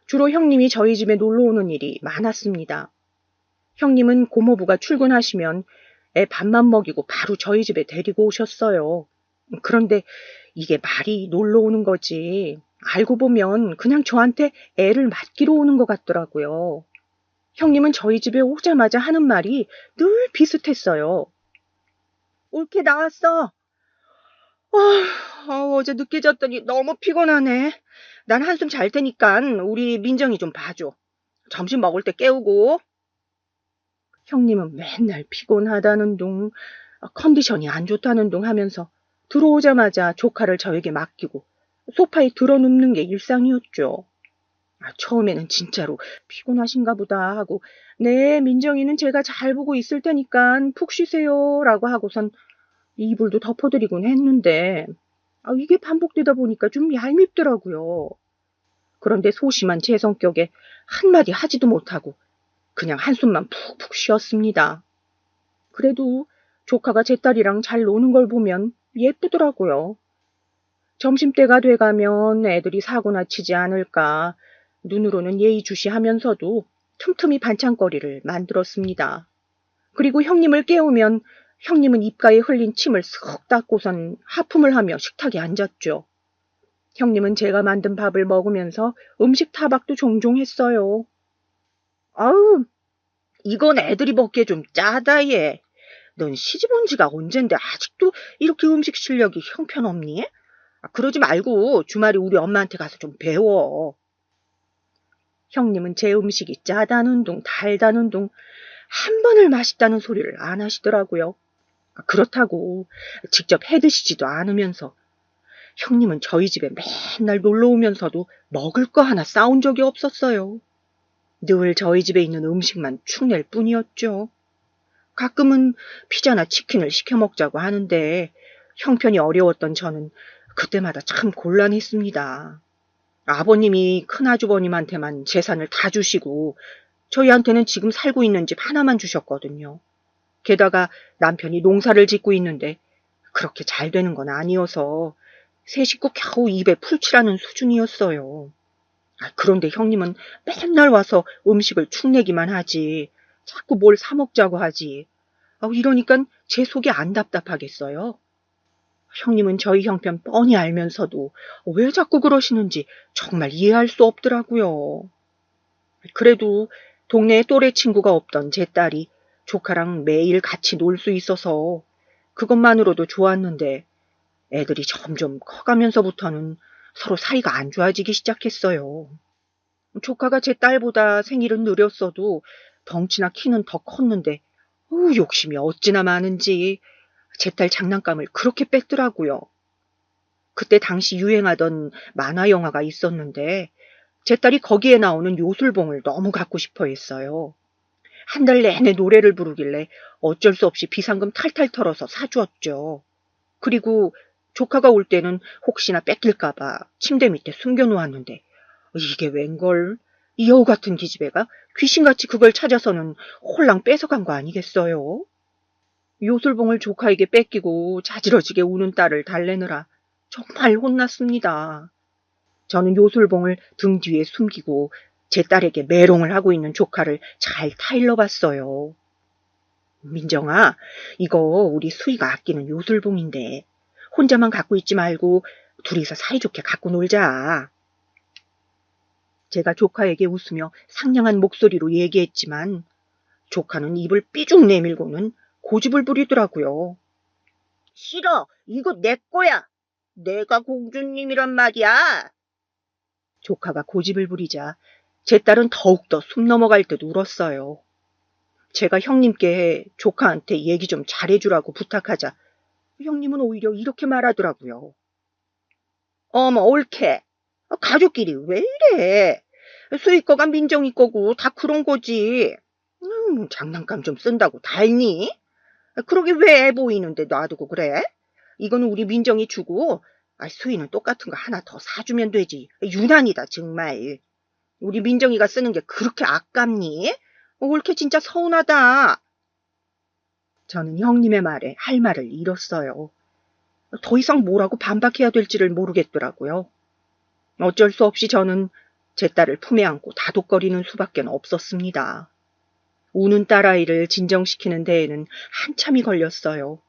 주로 형님이 저희 집에 놀러 오는 일이 많았습니다. 형님은 고모부가 출근하시면 애 밥만 먹이고 바로 저희 집에 데리고 오셨어요. 그런데 이게 말이 놀러 오는 거지. 알고 보면 그냥 저한테 애를 맡기러 오는 것 같더라고요. 형님은 저희 집에 오자마자 하는 말이 늘 비슷했어요. 올케 나왔어. 어제 늦게 잤더니 너무 피곤하네. 난 한숨 잘 테니까 우리 민정이 좀 봐줘. 점심 먹을 때 깨우고. 형님은 맨날 피곤하다는 둥, 컨디션이 안 좋다는 둥 하면서 들어오자마자 조카를 저에게 맡기고 소파에 들어눕는 게 일상이었죠. 처음에는 진짜로 피곤하신가 보다 하고 네, 민정이는 제가 잘 보고 있을 테니까 푹 쉬세요 라고 하고선 이불도 덮어드리곤 했는데 이게 반복되다 보니까 좀 얄밉더라고요. 그런데 소심한 제 성격에 한마디 하지도 못하고 그냥 한숨만 푹푹 쉬었습니다. 그래도 조카가 제 딸이랑 잘 노는 걸 보면 예쁘더라고요. 점심때가 돼가면 애들이 사고나 치지 않을까 눈으로는 예의주시하면서도 틈틈이 반찬거리를 만들었습니다. 그리고 형님을 깨우면 형님은 입가에 흘린 침을 쓱 닦고선 하품을 하며 식탁에 앉았죠. 형님은 제가 만든 밥을 먹으면서 음식 타박도 종종 했어요. 아우, 이건 애들이 먹기에 좀 짜다 얘. 넌 시집 온 지가 언젠데 아직도 이렇게 음식 실력이 형편없니? 그러지 말고 주말에 우리 엄마한테 가서 좀 배워. 형님은 제 음식이 짜다는 둥 달다는 둥 한 번을 맛있다는 소리를 안 하시더라고요. 그렇다고 직접 해드시지도 않으면서 형님은 저희 집에 맨날 놀러 오면서도 먹을 거 하나 싸운 적이 없었어요. 늘 저희 집에 있는 음식만 축낼 뿐이었죠. 가끔은 피자나 치킨을 시켜 먹자고 하는데 형편이 어려웠던 저는 그때마다 참 곤란했습니다. 아버님이 큰아주버님한테만 재산을 다 주시고 저희한테는 지금 살고 있는 집 하나만 주셨거든요. 게다가 남편이 농사를 짓고 있는데 그렇게 잘 되는 건 아니어서 세 식구 겨우 입에 풀칠하는 수준이었어요. 그런데 형님은 맨날 와서 음식을 축내기만 하지 자꾸 뭘 사 먹자고 하지. 이러니까 제 속이 안 답답하겠어요. 형님은 저희 형편 뻔히 알면서도 왜 자꾸 그러시는지 정말 이해할 수 없더라고요. 그래도 동네에 또래 친구가 없던 제 딸이 조카랑 매일 같이 놀 수 있어서 그것만으로도 좋았는데 애들이 점점 커가면서부터는 서로 사이가 안 좋아지기 시작했어요. 조카가 제 딸보다 생일은 느렸어도 덩치나 키는 더 컸는데 욕심이 어찌나 많은지 제 딸 장난감을 그렇게 뺐더라고요. 그때 당시 유행하던 만화 영화가 있었는데 제 딸이 거기에 나오는 요술봉을 너무 갖고 싶어 했어요. 한 달 내내 노래를 부르길래 어쩔 수 없이 비상금 탈탈 털어서 사주었죠. 그리고 조카가 올 때는 혹시나 뺏길까봐 침대 밑에 숨겨놓았는데 이게 웬걸? 이 여우 같은 기집애가 귀신같이 그걸 찾아서는 홀랑 뺏어간 거 아니겠어요? 요술봉을 조카에게 뺏기고 자지러지게 우는 딸을 달래느라 정말 혼났습니다. 저는 요술봉을 등 뒤에 숨기고 제 딸에게 메롱을 하고 있는 조카를 잘 타일러 봤어요. 민정아, 이거 우리 수희가 아끼는 요술봉인데 혼자만 갖고 있지 말고 둘이서 사이좋게 갖고 놀자. 제가 조카에게 웃으며 상냥한 목소리로 얘기했지만 조카는 입을 삐죽 내밀고는 고집을 부리더라고요. 싫어, 이거 내 거야. 내가 공주님이란 말이야. 조카가 고집을 부리자 제 딸은 더욱더 숨 넘어갈 듯 울었어요. 제가 형님께 조카한테 얘기 좀 잘해주라고 부탁하자 형님은 오히려 이렇게 말하더라고요. 어머 옳게. 가족끼리 왜 이래. 수희 거가 민정이 거고 다 그런 거지. 장난감 좀 쓴다고 달니? 그러게 왜 애 보이는데 놔두고 그래? 이거는 우리 민정이 주고 수희는 똑같은 거 하나 더 사주면 되지. 유난이다 정말. 우리 민정이가 쓰는 게 그렇게 아깝니? 옳게 진짜 서운하다. 저는 형님의 말에 할 말을 잃었어요. 더 이상 뭐라고 반박해야 될지를 모르겠더라고요. 어쩔 수 없이 저는 제 딸을 품에 안고 다독거리는 수밖에 없었습니다. 우는 딸아이를 진정시키는 데에는 한참이 걸렸어요.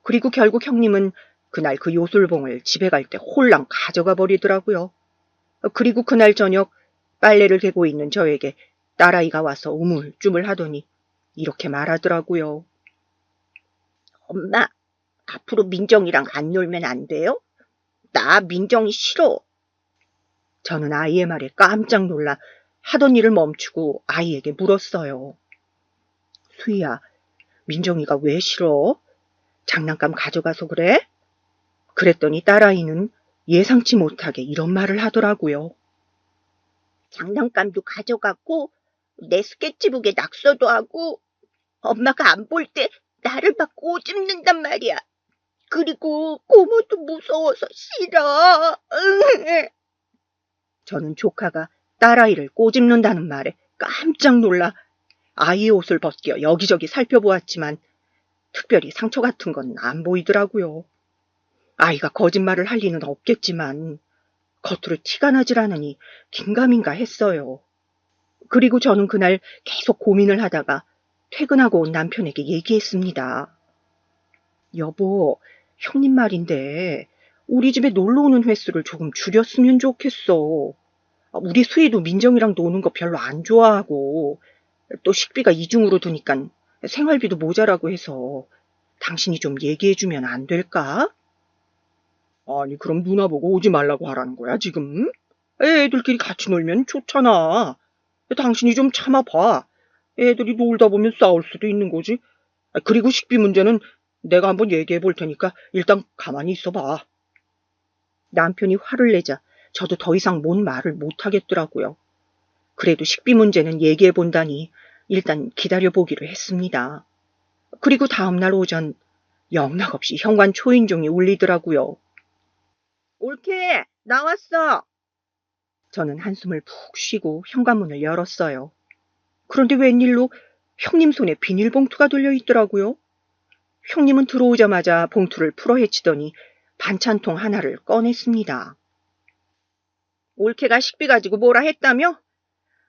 그리고 결국 형님은 그날 그 요술봉을 집에 갈 때 홀랑 가져가 버리더라고요. 그리고 그날 저녁 빨래를 개고 있는 저에게 딸아이가 와서 우물쭈물 하더니 이렇게 말하더라고요. 엄마, 앞으로 민정이랑 안 놀면 안 돼요? 나 민정이 싫어. 저는 아이의 말에 깜짝 놀라 하던 일을 멈추고 아이에게 물었어요. 수희야, 민정이가 왜 싫어? 장난감 가져가서 그래? 그랬더니 딸아이는 예상치 못하게 이런 말을 하더라고요. 장난감도 가져가고 내 스케치북에 낙서도 하고 엄마가 안 볼 때 나를 막 꼬집는단 말이야. 그리고 고모도 무서워서 싫어. 저는 조카가 딸아이를 꼬집는다는 말에 깜짝 놀라 아이의 옷을 벗겨 여기저기 살펴보았지만 특별히 상처 같은 건 안 보이더라고요. 아이가 거짓말을 할 리는 없겠지만 겉으로 티가 나질 않으니 긴가민가 했어요. 그리고 저는 그날 계속 고민을 하다가 퇴근하고 온 남편에게 얘기했습니다. 여보, 형님 말인데 우리 집에 놀러 오는 횟수를 조금 줄였으면 좋겠어. 우리 수희도 민정이랑 노는 거 별로 안 좋아하고 또 식비가 이중으로 드니까 생활비도 모자라고 해서 당신이 좀 얘기해주면 안 될까? 아니, 그럼 누나 보고 오지 말라고 하라는 거야, 지금? 애들끼리 같이 놀면 좋잖아. 당신이 좀 참아봐. 애들이 놀다 보면 싸울 수도 있는 거지. 그리고 식비 문제는 내가 한번 얘기해 볼 테니까 일단 가만히 있어봐. 남편이 화를 내자 저도 더 이상 뭔 말을 못 하겠더라고요. 그래도 식비 문제는 얘기해 본다니 일단 기다려 보기로 했습니다. 그리고 다음날 오전 영락없이 현관 초인종이 울리더라고요. 옳게 나왔어. 저는 한숨을 푹 쉬고 현관문을 열었어요. 그런데 웬일로 형님 손에 비닐봉투가 들려 있더라고요. 형님은 들어오자마자 봉투를 풀어 헤치더니 반찬통 하나를 꺼냈습니다. 올케가 식비 가지고 뭐라 했다며?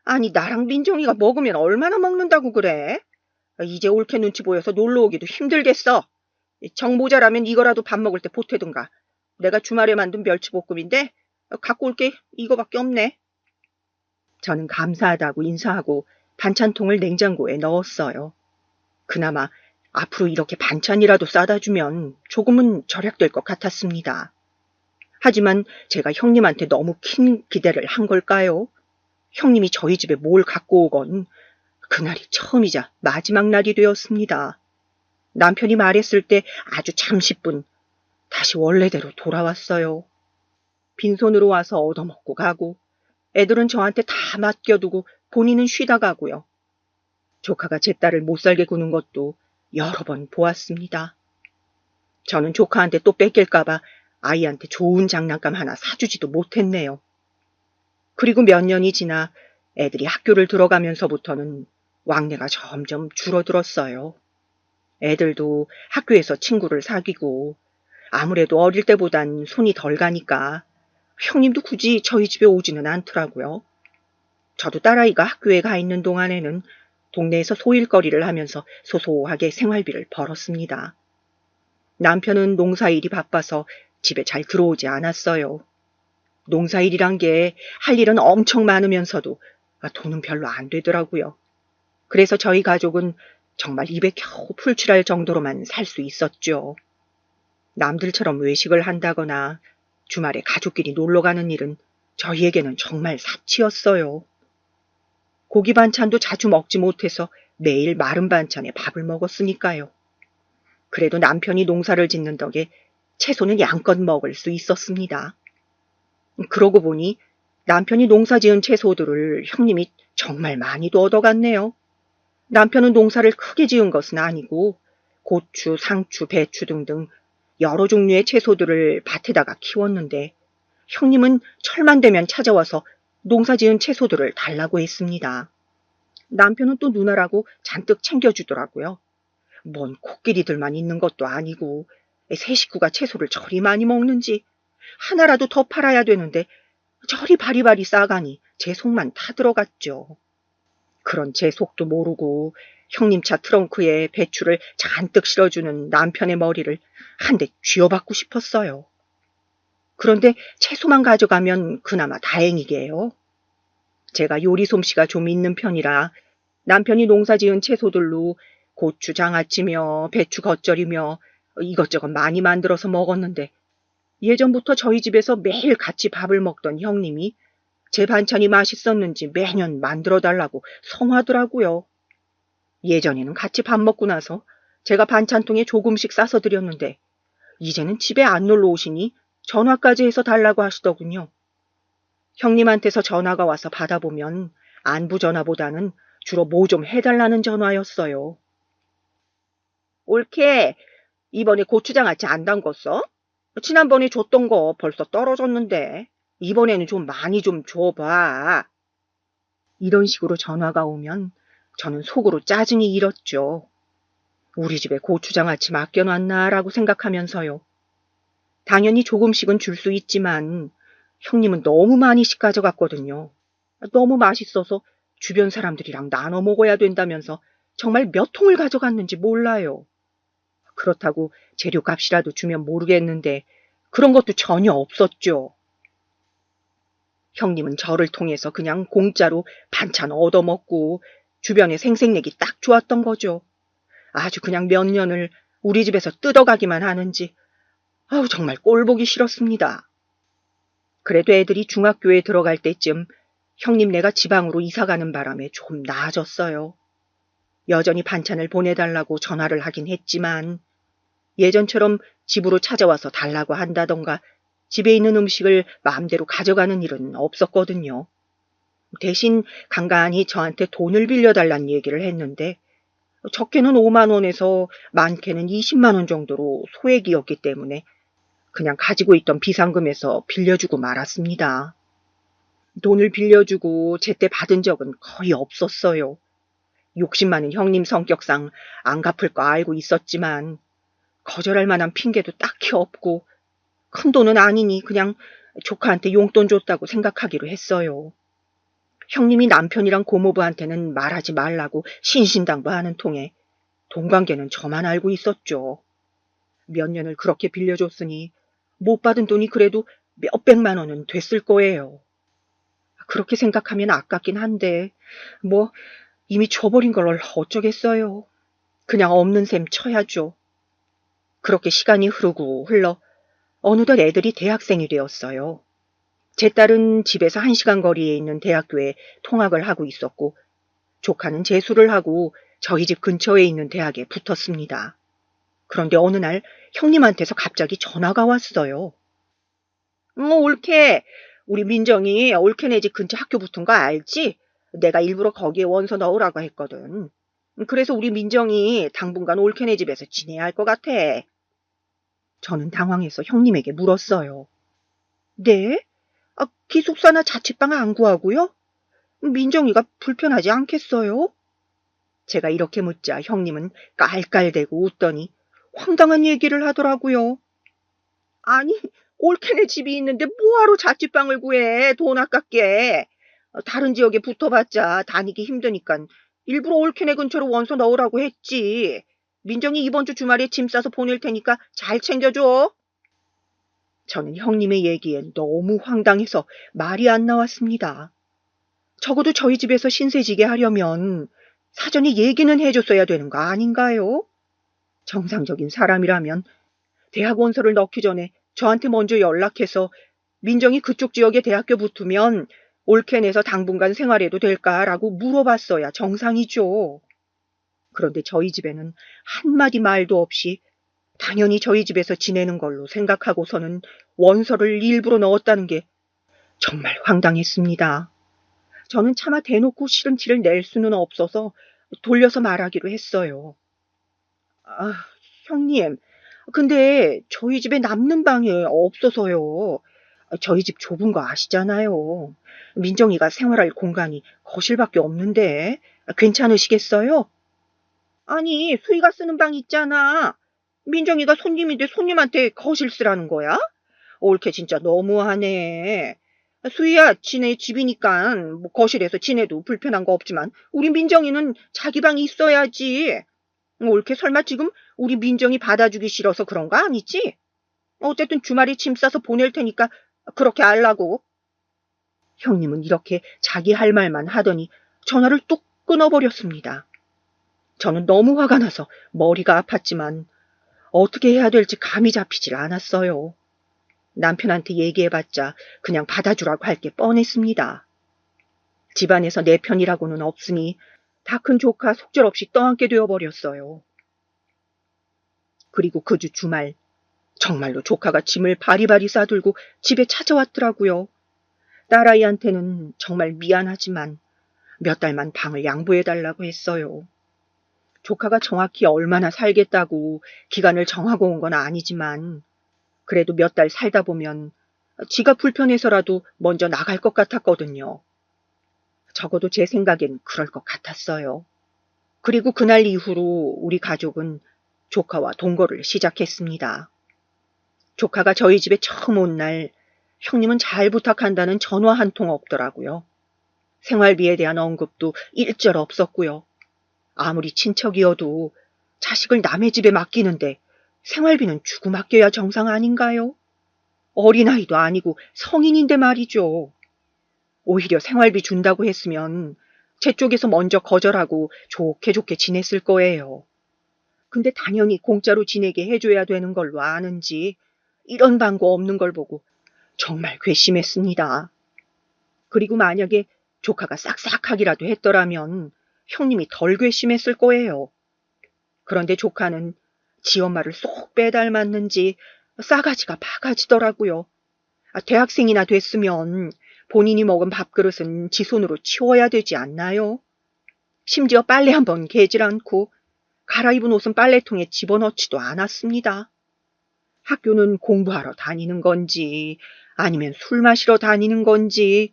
아니, 나랑 민정이가 먹으면 얼마나 먹는다고 그래? 이제 올케 눈치 보여서 놀러 오기도 힘들겠어. 정 모자라면 이거라도 밥 먹을 때 보태든가. 내가 주말에 만든 멸치볶음인데 갖고 올게. 이거밖에 없네. 저는 감사하다고 인사하고 반찬통을 냉장고에 넣었어요. 그나마 앞으로 이렇게 반찬이라도 싸다 주면 조금은 절약될 것 같았습니다. 하지만 제가 형님한테 너무 큰 기대를 한 걸까요? 형님이 저희 집에 뭘 갖고 오건 그날이 처음이자 마지막 날이 되었습니다. 남편이 말했을 때 아주 잠시뿐 다시 원래대로 돌아왔어요. 빈손으로 와서 얻어먹고 가고 애들은 저한테 다 맡겨두고 본인은 쉬다 가고요. 조카가 제 딸을 못살게 구는 것도 여러 번 보았습니다. 저는 조카한테 또 뺏길까봐 아이한테 좋은 장난감 하나 사주지도 못했네요. 그리고 몇 년이 지나 애들이 학교를 들어가면서부터는 왕래가 점점 줄어들었어요. 애들도 학교에서 친구를 사귀고 아무래도 어릴 때보단 손이 덜 가니까 형님도 굳이 저희 집에 오지는 않더라고요. 저도 딸아이가 학교에 가 있는 동안에는 동네에서 소일거리를 하면서 소소하게 생활비를 벌었습니다. 남편은 농사일이 바빠서 집에 잘 들어오지 않았어요. 농사일이란 게 할 일은 엄청 많으면서도 돈은 별로 안 되더라고요. 그래서 저희 가족은 정말 입에 겨우 풀칠할 정도로만 살 수 있었죠. 남들처럼 외식을 한다거나 주말에 가족끼리 놀러 가는 일은 저희에게는 정말 사치였어요. 고기 반찬도 자주 먹지 못해서 매일 마른 반찬에 밥을 먹었으니까요. 그래도 남편이 농사를 짓는 덕에 채소는 양껏 먹을 수 있었습니다. 그러고 보니 남편이 농사지은 채소들을 형님이 정말 많이도 얻어갔네요. 남편은 농사를 크게 지은 것은 아니고 고추, 상추, 배추 등등 여러 종류의 채소들을 밭에다가 키웠는데 형님은 철만 되면 찾아와서 농사지은 채소들을 달라고 했습니다. 남편은 또 누나라고 잔뜩 챙겨주더라고요. 뭔 코끼리들만 있는 것도 아니고 세 식구가 채소를 저리 많이 먹는지 하나라도 더 팔아야 되는데 저리 바리바리 싸가니 제 속만 타들어갔죠. 그런 제 속도 모르고 형님 차 트렁크에 배추를 잔뜩 실어주는 남편의 머리를 한 대 쥐어박고 싶었어요. 그런데 채소만 가져가면 그나마 다행이게요. 제가 요리 솜씨가 좀 있는 편이라 남편이 농사지은 채소들로 고추 장아찌며 배추 겉절이며 이것저것 많이 만들어서 먹었는데 예전부터 저희 집에서 매일 같이 밥을 먹던 형님이 제 반찬이 맛있었는지 매년 만들어달라고 성하더라고요. 예전에는 같이 밥 먹고 나서 제가 반찬통에 조금씩 싸서 드렸는데 이제는 집에 안 놀러 오시니 전화까지 해서 달라고 하시더군요. 형님한테서 전화가 와서 받아보면 안부 전화보다는 주로 뭐 좀 해달라는 전화였어요. 옳게 이번에 고추장아찌 안 담궜어? 지난번에 줬던 거 벌써 떨어졌는데 이번에는 좀 많이 좀 줘봐. 이런 식으로 전화가 오면 저는 속으로 짜증이 일었죠. 우리 집에 고추장아찌 맡겨놨나라고 생각하면서요. 당연히 조금씩은 줄 수 있지만 형님은 너무 많이씩 가져갔거든요. 너무 맛있어서 주변 사람들이랑 나눠 먹어야 된다면서 정말 몇 통을 가져갔는지 몰라요. 그렇다고 재료값이라도 주면 모르겠는데 그런 것도 전혀 없었죠. 형님은 저를 통해서 그냥 공짜로 반찬 얻어먹고 주변에 생색내기 딱 좋았던 거죠. 아주 그냥 몇 년을 우리 집에서 뜯어가기만 하는지 정말 꼴보기 싫었습니다. 그래도 애들이 중학교에 들어갈 때쯤 형님네가 지방으로 이사가는 바람에 좀 나아졌어요. 여전히 반찬을 보내달라고 전화를 하긴 했지만 예전처럼 집으로 찾아와서 달라고 한다던가 집에 있는 음식을 마음대로 가져가는 일은 없었거든요. 대신 간간히 저한테 돈을 빌려달란 얘기를 했는데 적게는 5만 원에서 많게는 20만 원 정도로 소액이었기 때문에 그냥 가지고 있던 비상금에서 빌려주고 말았습니다. 돈을 빌려주고 제때 받은 적은 거의 없었어요. 욕심 많은 형님 성격상 안 갚을 거 알고 있었지만 거절할 만한 핑계도 딱히 없고 큰 돈은 아니니 그냥 조카한테 용돈 줬다고 생각하기로 했어요. 형님이 남편이랑 고모부한테는 말하지 말라고 신신당부하는 통에 돈 관계는 저만 알고 있었죠. 몇 년을 그렇게 빌려줬으니 못 받은 돈이 그래도 몇백만 원은 됐을 거예요. 그렇게 생각하면 아깝긴 한데 뭐 이미 줘버린 걸 어쩌겠어요. 그냥 없는 셈 쳐야죠. 그렇게 시간이 흐르고 흘러 어느덧 애들이 대학생이 되었어요. 제 딸은 집에서 1시간 거리에 있는 대학교에 통학을 하고 있었고 조카는 재수를 하고 저희 집 근처에 있는 대학에 붙었습니다. 그런데 어느 날 형님한테서 갑자기 전화가 왔어요. 옳게 우리 민정이 옳게네 집 근처 학교 붙은 거 알지? 내가 일부러 거기에 원서 넣으라고 했거든. 그래서 우리 민정이 당분간 옳게네 집에서 지내야 할 것 같아. 저는 당황해서 형님에게 물었어요. 네? 기숙사나 자취방 안 구하고요? 민정이가 불편하지 않겠어요? 제가 이렇게 묻자 형님은 깔깔대고 웃더니 황당한 얘기를 하더라고요. 아니, 옳게네 집이 있는데 뭐하러 자취방을 구해, 돈 아깝게. 다른 지역에 붙어봤자 다니기 힘드니까 일부러 옳게네 근처로 원서 넣으라고 했지. 민정이 이번 주 주말에 짐 싸서 보낼 테니까 잘 챙겨줘. 저는 형님의 얘기에 너무 황당해서 말이 안 나왔습니다. 적어도 저희 집에서 신세지게 하려면 사전에 얘기는 해줬어야 되는 거 아닌가요? 정상적인 사람이라면 대학 원서를 넣기 전에 저한테 먼저 연락해서 민정이 그쪽 지역에 대학교 붙으면 올케네에서 당분간 생활해도 될까라고 물어봤어야 정상이죠. 그런데 저희 집에는 한마디 말도 없이 당연히 저희 집에서 지내는 걸로 생각하고서는 원서를 일부러 넣었다는 게 정말 황당했습니다. 저는 차마 대놓고 싫은 티를 낼 수는 없어서 돌려서 말하기로 했어요. 형님, 근데 저희 집에 남는 방이 없어서요. 저희 집 좁은 거 아시잖아요. 민정이가 생활할 공간이 거실밖에 없는데 괜찮으시겠어요? 아니, 수희가 쓰는 방 있잖아. 민정이가 손님인데 손님한테 거실 쓰라는 거야? 옳게 진짜 너무하네. 수희야, 지네 집이니까 뭐 거실에서 지내도 불편한 거 없지만 우리 민정이는 자기 방이 있어야지. 옳게 설마 지금 우리 민정이 받아주기 싫어서 그런 거 아니지? 어쨌든 주말에 짐 싸서 보낼 테니까 그렇게 알라고. 형님은 이렇게 자기 할 말만 하더니 전화를 뚝 끊어버렸습니다. 저는 너무 화가 나서 머리가 아팠지만 어떻게 해야 될지 감이 잡히질 않았어요. 남편한테 얘기해봤자 그냥 받아주라고 할 게 뻔했습니다. 집안에서 내 편이라고는 없으니 다 큰 조카 속절없이 떠안게 되어버렸어요. 그리고 그 주 주말 정말로 조카가 짐을 바리바리 싸들고 집에 찾아왔더라고요. 딸아이한테는 정말 미안하지만 몇 달만 방을 양보해달라고 했어요. 조카가 정확히 얼마나 살겠다고 기간을 정하고 온 건 아니지만 그래도 몇 달 살다 보면 지가 불편해서라도 먼저 나갈 것 같았거든요. 적어도 제 생각엔 그럴 것 같았어요. 그리고 그날 이후로 우리 가족은 조카와 동거를 시작했습니다. 조카가 저희 집에 처음 온 날 형님은 잘 부탁한다는 전화 한 통 없더라고요. 생활비에 대한 언급도 일절 없었고요. 아무리 친척이어도 자식을 남의 집에 맡기는데 생활비는 주고 맡겨야 정상 아닌가요? 어린아이도 아니고 성인인데 말이죠. 오히려 생활비 준다고 했으면 제 쪽에서 먼저 거절하고 좋게 좋게 지냈을 거예요. 근데 당연히 공짜로 지내게 해줘야 되는 걸로 아는지 이런 방구 없는 걸 보고 정말 괘씸했습니다. 그리고 만약에 조카가 싹싹하기라도 했더라면 형님이 덜 괘씸했을 거예요. 그런데 조카는 지 엄마를 쏙 빼닮았는지 싸가지가 바가지더라고요. 대학생이나 됐으면 본인이 먹은 밥그릇은 지 손으로 치워야 되지 않나요? 심지어 빨래 한번 개질 않고 갈아입은 옷은 빨래통에 집어넣지도 않았습니다. 학교는 공부하러 다니는 건지 아니면 술 마시러 다니는 건지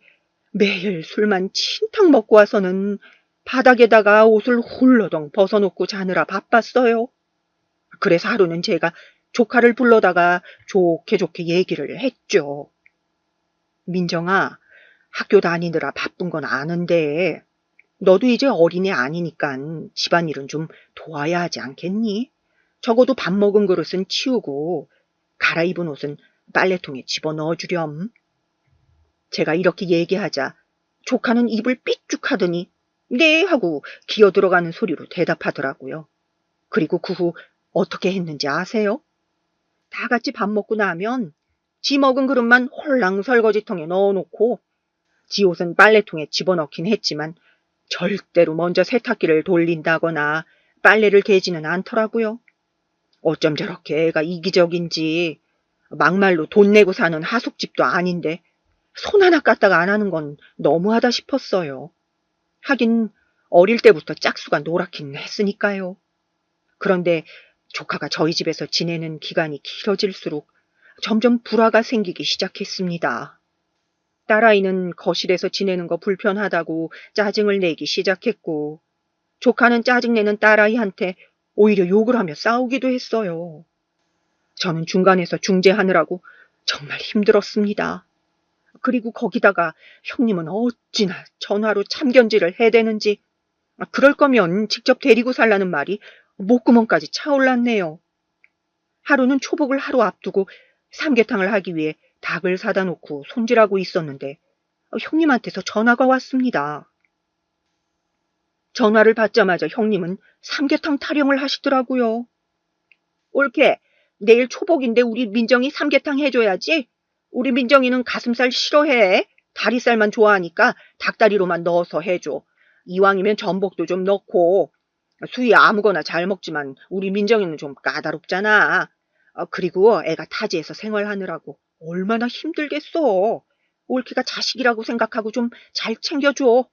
매일 술만 친탕 먹고 와서는 바닥에다가 옷을 훌러덩 벗어놓고 자느라 바빴어요. 그래서 하루는 제가 조카를 불러다가 좋게 좋게 얘기를 했죠. 민정아, 학교 다니느라 바쁜 건 아는데 너도 이제 어린애 아니니까 집안일은 좀 도와야 하지 않겠니? 적어도 밥 먹은 그릇은 치우고 갈아입은 옷은 빨래통에 집어넣어 주렴. 제가 이렇게 얘기하자 조카는 입을 삐쭉 하더니 네 하고 기어 들어가는 소리로 대답하더라고요. 그리고 그 후 어떻게 했는지 아세요? 다 같이 밥 먹고 나면 지 먹은 그릇만 홀랑 설거지통에 넣어놓고 지 옷은 빨래통에 집어넣긴 했지만 절대로 먼저 세탁기를 돌린다거나 빨래를 개지는 않더라고요. 어쩜 저렇게 애가 이기적인지 막말로 돈 내고 사는 하숙집도 아닌데 손 하나 까딱 안 하는 건 너무하다 싶었어요. 하긴 어릴 때부터 짝수가 노랗긴 했으니까요. 그런데 조카가 저희 집에서 지내는 기간이 길어질수록 점점 불화가 생기기 시작했습니다. 딸아이는 거실에서 지내는 거 불편하다고 짜증을 내기 시작했고 조카는 짜증내는 딸아이한테 오히려 욕을 하며 싸우기도 했어요. 저는 중간에서 중재하느라고 정말 힘들었습니다. 그리고 거기다가 형님은 어찌나 전화로 참견질을 해대는지 그럴 거면 직접 데리고 살라는 말이 목구멍까지 차올랐네요. 하루는 초복을 하루 앞두고 삼계탕을 하기 위해 닭을 사다 놓고 손질하고 있었는데 형님한테서 전화가 왔습니다. 전화를 받자마자 형님은 삼계탕 타령을 하시더라고요. 옳게 내일 초복인데 우리 민정이 삼계탕 해줘야지. 우리 민정이는 가슴살 싫어해. 다리살만 좋아하니까 닭다리로만 넣어서 해줘. 이왕이면 전복도 좀 넣고. 수희 아무거나 잘 먹지만 우리 민정이는 좀 까다롭잖아. 그리고 애가 타지에서 생활하느라고 얼마나 힘들겠어. 옳기가 자식이라고 생각하고 좀 잘 챙겨줘.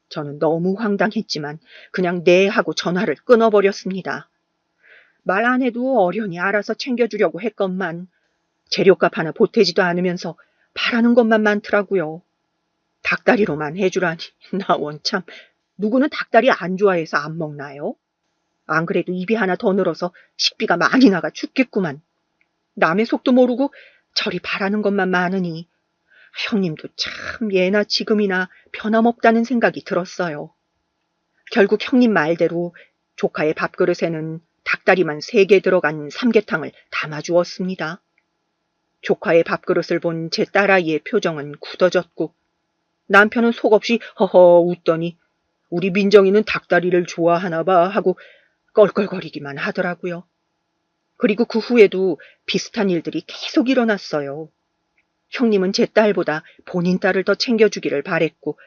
저는 너무 황당했지만 그냥 네 하고 전화를 끊어버렸습니다. 말 안 해도 어련히 알아서 챙겨주려고 했건만 재료값 하나 보태지도 않으면서 바라는 것만 많더라고요. 닭다리로만 해주라니 나 원참 누구는 닭다리 안 좋아해서 안 먹나요? 안 그래도 입이 하나 더 늘어서 식비가 많이 나가 죽겠구만. 남의 속도 모르고 저리 바라는 것만 많으니 형님도 참 예나 지금이나 변함없다는 생각이 들었어요. 결국 형님 말대로 조카의 밥그릇에는 닭다리만 3개 들어간 삼계탕을 담아주었습니다. 조카의 밥그릇을 본 제 딸아이의 표정은 굳어졌고 남편은 속없이 허허 웃더니 우리 민정이는 닭다리를 좋아하나 봐 하고 껄껄거리기만 하더라고요. 그리고 그 후에도 비슷한 일들이 계속 일어났어요. 형님은 제 딸보다 본인 딸을 더 챙겨주기를 바랬고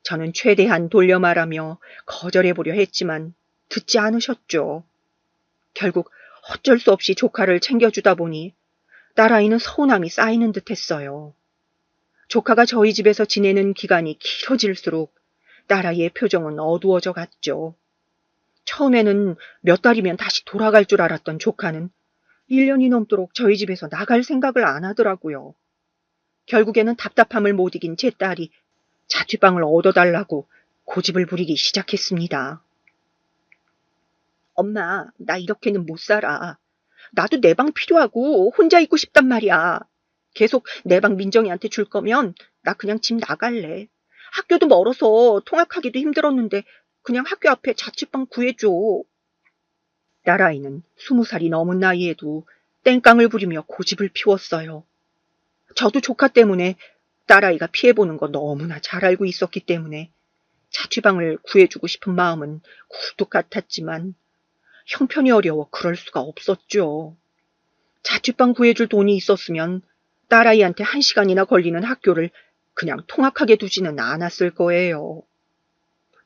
저는 최대한 돌려 말하며 거절해보려 했지만 듣지 않으셨죠. 결국 어쩔 수 없이 조카를 챙겨주다 보니 딸아이는 서운함이 쌓이는 듯 했어요. 조카가 저희 집에서 지내는 기간이 길어질수록 딸아이의 표정은 어두워져 갔죠. 처음에는 몇 달이면 다시 돌아갈 줄 알았던 조카는 1년이 넘도록 저희 집에서 나갈 생각을 안 하더라고요. 결국에는 답답함을 못 이긴 제 딸이 자취방을 얻어달라고 고집을 부리기 시작했습니다. 엄마, 나 이렇게는 못 살아. 나도 내 방 필요하고 혼자 있고 싶단 말이야. 계속 내 방 민정이한테 줄 거면 나 그냥 집 나갈래. 학교도 멀어서 통학하기도 힘들었는데 그냥 학교 앞에 자취방 구해줘. 딸아이는 20살이 넘은 나이에도 땡깡을 부리며 고집을 피웠어요. 저도 조카 때문에 딸아이가 피해보는 거 너무나 잘 알고 있었기 때문에 자취방을 구해주고 싶은 마음은 굴뚝 같았지만 형편이 어려워 그럴 수가 없었죠. 자취방 구해줄 돈이 있었으면 딸아이한테 1시간이나 걸리는 학교를 그냥 통학하게 두지는 않았을 거예요.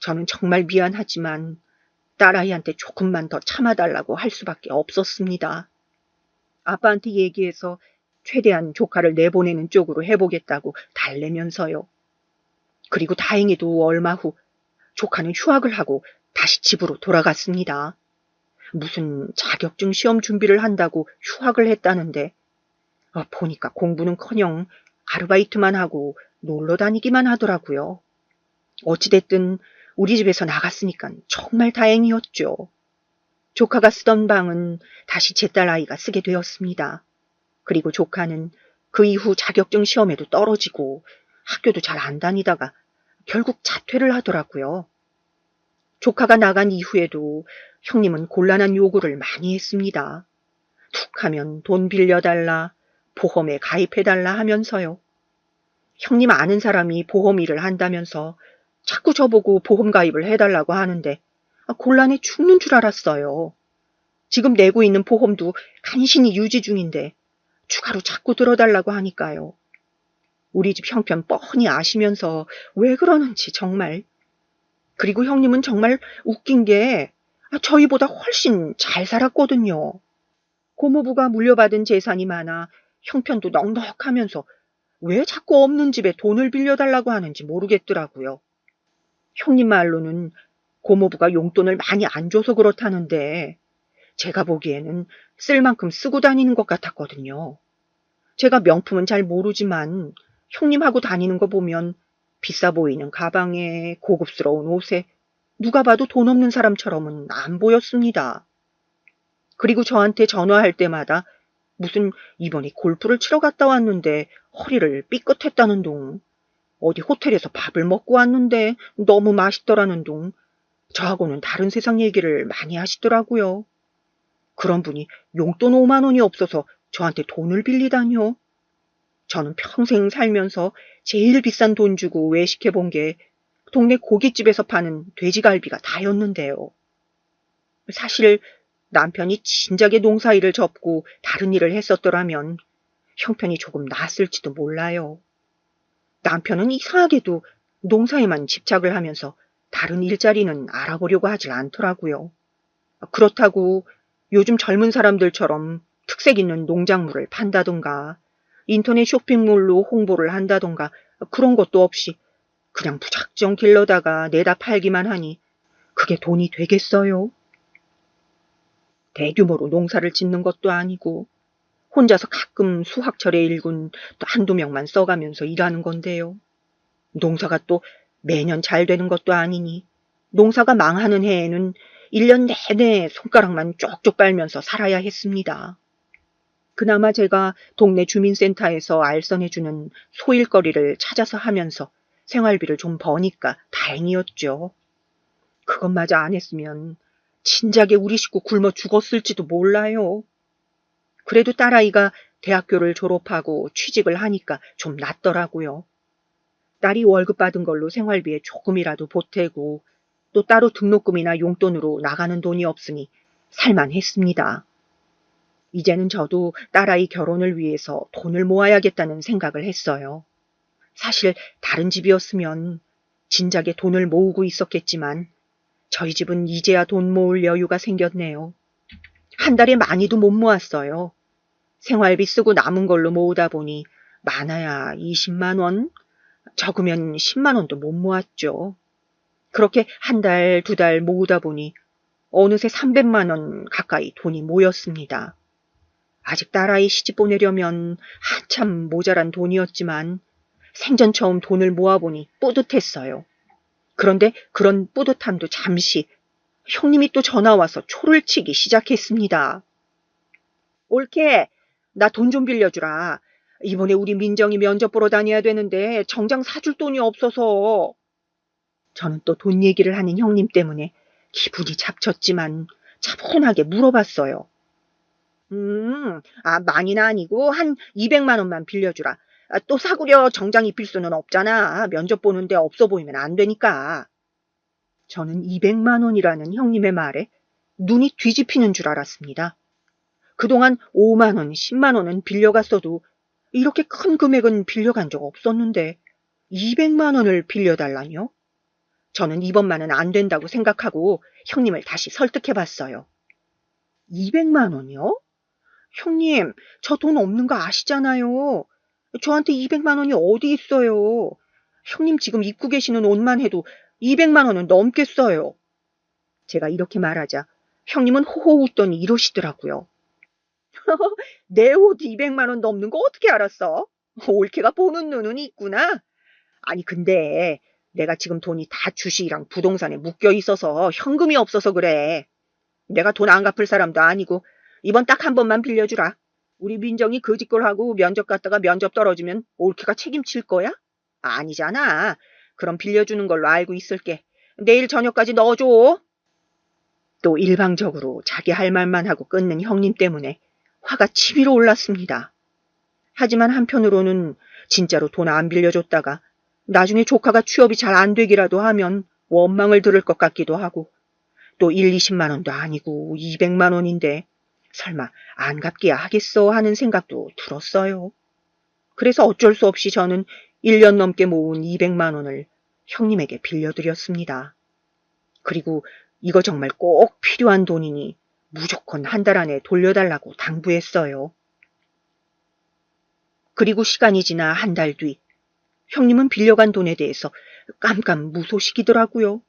저는 정말 미안하지만 딸아이한테 조금만 더 참아달라고 할 수밖에 없었습니다. 아빠한테 얘기해서 최대한 조카를 내보내는 쪽으로 해보겠다고 달래면서요. 그리고 다행히도 얼마 후 조카는 휴학을 하고 다시 집으로 돌아갔습니다. 무슨 자격증 시험 준비를 한다고 휴학을 했다는데 보니까 공부는커녕 아르바이트만 하고 놀러 다니기만 하더라고요. 어찌됐든 우리 집에서 나갔으니까 정말 다행이었죠. 조카가 쓰던 방은 다시 제 딸아이가 쓰게 되었습니다. 그리고 조카는 그 이후 자격증 시험에도 떨어지고 학교도 잘 안 다니다가 결국 자퇴를 하더라고요. 조카가 나간 이후에도 형님은 곤란한 요구를 많이 했습니다. 툭 하면 돈 빌려달라, 보험에 가입해달라 하면서요. 형님 아는 사람이 보험 일을 한다면서 자꾸 저보고 보험 가입을 해달라고 하는데 곤란해 죽는 줄 알았어요. 지금 내고 있는 보험도 간신히 유지 중인데 추가로 자꾸 들어달라고 하니까요. 우리 집 형편 뻔히 아시면서 왜 그러는지 정말. 그리고 형님은 정말 웃긴 게 저희보다 훨씬 잘 살았거든요. 고모부가 물려받은 재산이 많아 형편도 넉넉하면서 왜 자꾸 없는 집에 돈을 빌려달라고 하는지 모르겠더라고요. 형님 말로는 고모부가 용돈을 많이 안 줘서 그렇다는데 제가 보기에는 쓸 만큼 쓰고 다니는 것 같았거든요. 제가 명품은 잘 모르지만 형님하고 다니는 거 보면 비싸 보이는 가방에 고급스러운 옷에 누가 봐도 돈 없는 사람처럼은 안 보였습니다. 그리고 저한테 전화할 때마다 무슨 이번에 골프를 치러 갔다 왔는데 허리를 삐끗했다는 둥, 어디 호텔에서 밥을 먹고 왔는데 너무 맛있더라는 둥, 저하고는 다른 세상 얘기를 많이 하시더라고요. 그런 분이 용돈 5만 원이 없어서 저한테 돈을 빌리다니요. 저는 평생 살면서 제일 비싼 돈 주고 외식해 본 게 동네 고깃집에서 파는 돼지갈비가 다였는데요. 사실 남편이 진작에 농사일을 접고 다른 일을 했었더라면 형편이 조금 나았을지도 몰라요. 남편은 이상하게도 농사에만 집착을 하면서 다른 일자리는 알아보려고 하질 않더라고요. 그렇다고 요즘 젊은 사람들처럼 특색 있는 농작물을 판다던가 인터넷 쇼핑몰로 홍보를 한다던가 그런 것도 없이 그냥 무작정 길러다가 내다 팔기만 하니 그게 돈이 되겠어요? 대규모로 농사를 짓는 것도 아니고 혼자서 가끔 수확철에 일군 또 한두 명만 써가면서 일하는 건데요. 농사가 또 매년 잘 되는 것도 아니니 농사가 망하는 해에는 1년 내내 손가락만 쪽쪽 빨면서 살아야 했습니다. 그나마 제가 동네 주민센터에서 알선해주는 소일거리를 찾아서 하면서 생활비를 좀 버니까 다행이었죠. 그것마저 안 했으면 진작에 우리 식구 굶어 죽었을지도 몰라요. 그래도 딸아이가 대학교를 졸업하고 취직을 하니까 좀 낫더라고요. 딸이 월급 받은 걸로 생활비에 조금이라도 보태고 또 따로 등록금이나 용돈으로 나가는 돈이 없으니 살만했습니다. 이제는 저도 딸아이 결혼을 위해서 돈을 모아야겠다는 생각을 했어요. 사실 다른 집이었으면 진작에 돈을 모으고 있었겠지만 저희 집은 이제야 돈 모을 여유가 생겼네요. 한 달에 많이도 못 모았어요. 생활비 쓰고 남은 걸로 모으다 보니 많아야 20만 원, 적으면 10만 원도 못 모았죠. 그렇게 한 달, 두 달 모으다 보니 어느새 300만 원 가까이 돈이 모였습니다. 아직 딸아이 시집 보내려면 한참 모자란 돈이었지만 생전 처음 돈을 모아보니 뿌듯했어요. 그런데 그런 뿌듯함도 잠시 형님이 또 전화와서 초를 치기 시작했습니다. 올케, 나 돈 좀 빌려주라. 이번에 우리 민정이 면접 보러 다녀야 되는데 정장 사줄 돈이 없어서. 저는 또 돈 얘기를 하는 형님 때문에 기분이 잡쳤지만 차분하게 물어봤어요. 많이는 아니고 한 200만 원만 빌려주라. 또 사구려 정장 입힐 수는 없잖아. 면접 보는데 없어 보이면 안 되니까. 저는 200만 원이라는 형님의 말에 눈이 뒤집히는 줄 알았습니다. 그동안 5만 원, 10만 원은 빌려갔어도 이렇게 큰 금액은 빌려간 적 없었는데 200만 원을 빌려달라뇨? 저는 이번만은 안 된다고 생각하고 형님을 다시 설득해봤어요. 200만 원이요? 형님, 저 돈 없는 거 아시잖아요. 저한테 200만 원이 어디 있어요. 형님 지금 입고 계시는 옷만 해도 200만 원은 넘겠어요. 제가 이렇게 말하자 형님은 호호 웃더니 이러시더라고요. 내 옷 200만 원 넘는 거 어떻게 알았어? 올케가 보는 눈은 있구나. 아니 근데 내가 지금 돈이 다 주식이랑 부동산에 묶여 있어서 현금이 없어서 그래. 내가 돈 안 갚을 사람도 아니고 이번 딱 한 번만 빌려주라. 우리 민정이 그 짓걸 하고 면접 갔다가 면접 떨어지면 올케가 책임질 거야? 아니잖아. 그럼 빌려주는 걸로 알고 있을게. 내일 저녁까지 넣어줘. 또 일방적으로 자기 할 말만 하고 끊는 형님 때문에 화가 치밀어 올랐습니다. 하지만 한편으로는 진짜로 돈 안 빌려줬다가 나중에 조카가 취업이 잘 안 되기라도 하면 원망을 들을 것 같기도 하고 또 1, 20만 원도 아니고 200만 원인데 설마 안 갚기야 하겠어 하는 생각도 들었어요. 그래서 어쩔 수 없이 저는 1년 넘게 모은 200만 원을 형님에게 빌려드렸습니다. 그리고 이거 정말 꼭 필요한 돈이니 무조건 한 달 안에 돌려달라고 당부했어요. 그리고 시간이 지나 한 달 뒤, 형님은 빌려간 돈에 대해서 깜깜무소식이더라고요.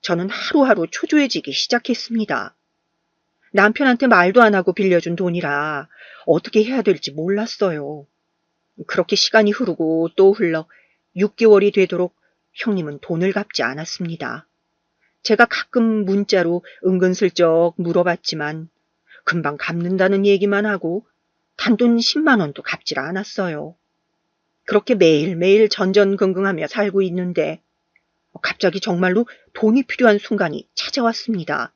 저는 하루하루 초조해지기 시작했습니다. 남편한테 말도 안 하고 빌려준 돈이라 어떻게 해야 될지 몰랐어요. 그렇게 시간이 흐르고 또 흘러 6개월이 되도록 형님은 돈을 갚지 않았습니다. 제가 가끔 문자로 은근슬쩍 물어봤지만 금방 갚는다는 얘기만 하고 단돈 10만 원도 갚질 않았어요. 그렇게 매일매일 전전긍긍하며 살고 있는데 갑자기 정말로 돈이 필요한 순간이 찾아왔습니다.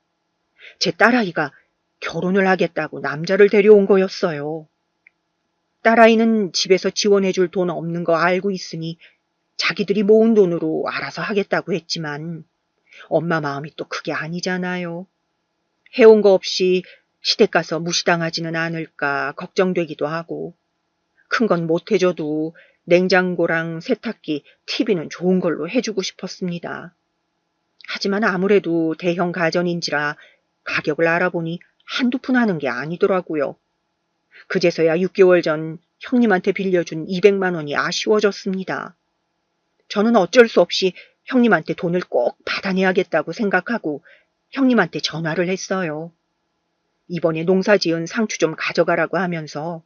제 딸아이가 결혼을 하겠다고 남자를 데려온 거였어요. 딸아이는 집에서 지원해줄 돈 없는 거 알고 있으니 자기들이 모은 돈으로 알아서 하겠다고 했지만 엄마 마음이 또 그게 아니잖아요. 해온 거 없이 시댁 가서 무시당하지는 않을까 걱정되기도 하고 큰 건 못 해줘도 냉장고랑 세탁기, TV는 좋은 걸로 해주고 싶었습니다. 하지만 아무래도 대형 가전인지라 가격을 알아보니 한두 푼 하는 게 아니더라고요. 그제서야 6개월 전 형님한테 빌려준 200만 원이 아쉬워졌습니다. 저는 어쩔 수 없이 형님한테 돈을 꼭 받아내야겠다고 생각하고 형님한테 전화를 했어요. 이번에 농사지은 상추 좀 가져가라고 하면서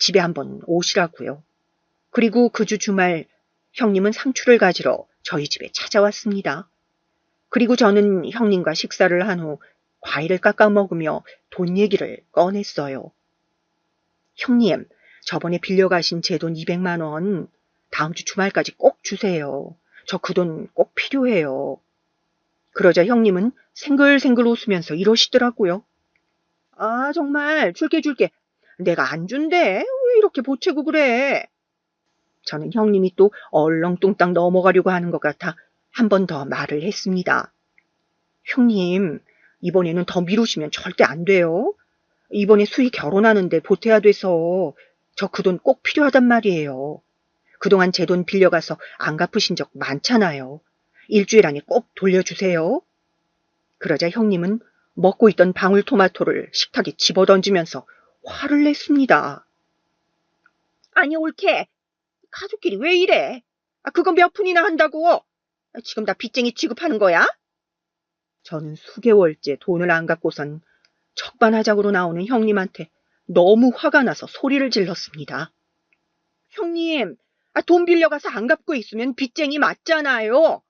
집에 한번 오시라고요. 그리고 그 주 주말 형님은 상추를 가지러 저희 집에 찾아왔습니다. 그리고 저는 형님과 식사를 한 후 과일을 깎아 먹으며 돈 얘기를 꺼냈어요. 형님, 저번에 빌려가신 제 돈 200만 원 다음 주 주말까지 꼭 주세요. 저 그 돈 꼭 필요해요. 그러자 형님은 생글생글 웃으면서 이러시더라고요. 아, 정말 줄게. 내가 안 준대. 왜 이렇게 보채고 그래? 저는 형님이 또 얼렁뚱땅 넘어가려고 하는 것 같아 한 번 더 말을 했습니다. 형님, 이번에는 더 미루시면 절대 안 돼요. 이번에 수희 결혼하는데 보태야 돼서 저 그 돈 꼭 필요하단 말이에요. 그동안 제 돈 빌려가서 안 갚으신 적 많잖아요. 일주일 안에 꼭 돌려주세요. 그러자 형님은 먹고 있던 방울토마토를 식탁에 집어던지면서 화를 냈습니다. 아니, 옳게. 가족끼리 왜 이래? 그건 몇 푼이나 한다고? 지금 다 빚쟁이 취급하는 거야? 저는 수개월째 돈을 안 갚고선 적반하장으로 나오는 형님한테 너무 화가 나서 소리를 질렀습니다. 형님, 돈 빌려가서 안 갚고 있으면 빚쟁이 맞잖아요.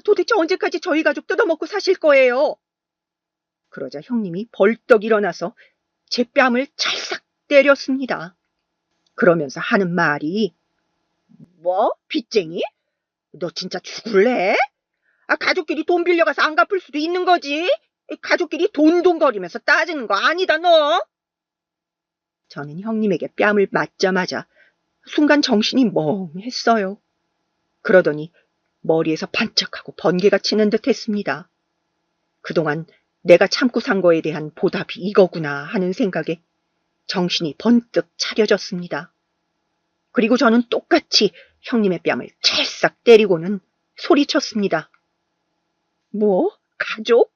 도대체 언제까지 저희 가족 뜯어먹고 사실 거예요? 그러자 형님이 벌떡 일어나서 제 뺨을 찰싹 때렸습니다. 그러면서 하는 말이 뭐? 빚쟁이? 너 진짜 죽을래? 가족끼리 돈 빌려가서 안 갚을 수도 있는 거지. 가족끼리 돈돈거리면서 따지는 거 아니다, 너. 저는 형님에게 뺨을 맞자마자 순간 정신이 멍했어요. 그러더니 머리에서 반짝하고 번개가 치는 듯 했습니다. 그동안 내가 참고 산 거에 대한 보답이 이거구나 하는 생각에 정신이 번뜩 차려졌습니다. 그리고 저는 똑같이 형님의 뺨을 찰싹 때리고는 소리쳤습니다. 뭐? 가족?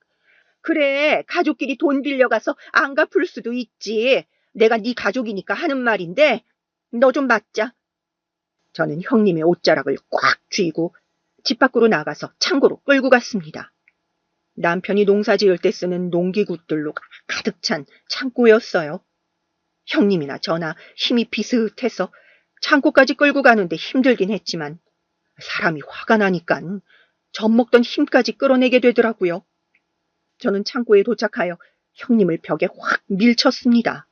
그래, 가족끼리 돈 빌려가서 안 갚을 수도 있지. 내가 네 가족이니까 하는 말인데 너 좀 맞자. 저는 형님의 옷자락을 꽉 쥐고 집 밖으로 나가서 창고로 끌고 갔습니다. 남편이 농사 지을 때 쓰는 농기구들로 가득 찬 창고였어요. 형님이나 저나 힘이 비슷해서 창고까지 끌고 가는데 힘들긴 했지만 사람이 화가 나니깐 젖먹던 힘까지 끌어내게 되더라고요. 저는 창고에 도착하여 형님을 벽에 확 밀쳤습니다.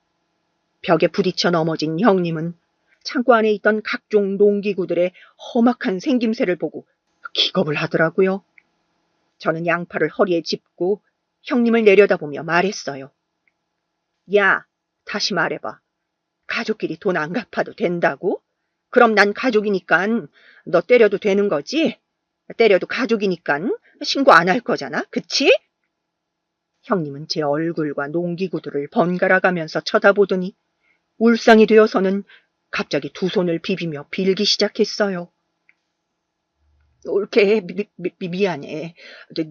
벽에 부딪혀 넘어진 형님은 창고 안에 있던 각종 농기구들의 험악한 생김새를 보고 기겁을 하더라고요. 저는 양팔을 허리에 짚고 형님을 내려다보며 말했어요. 야, 다시 말해봐. 가족끼리 돈 안 갚아도 된다고? 그럼 난 가족이니깐 너 때려도 되는 거지? 때려도 가족이니깐 신고 안 할 거잖아, 그치? 형님은 제 얼굴과 농기구들을 번갈아 가면서 쳐다보더니 울상이 되어서는 갑자기 두 손을 비비며 빌기 시작했어요. 옳게 미안해.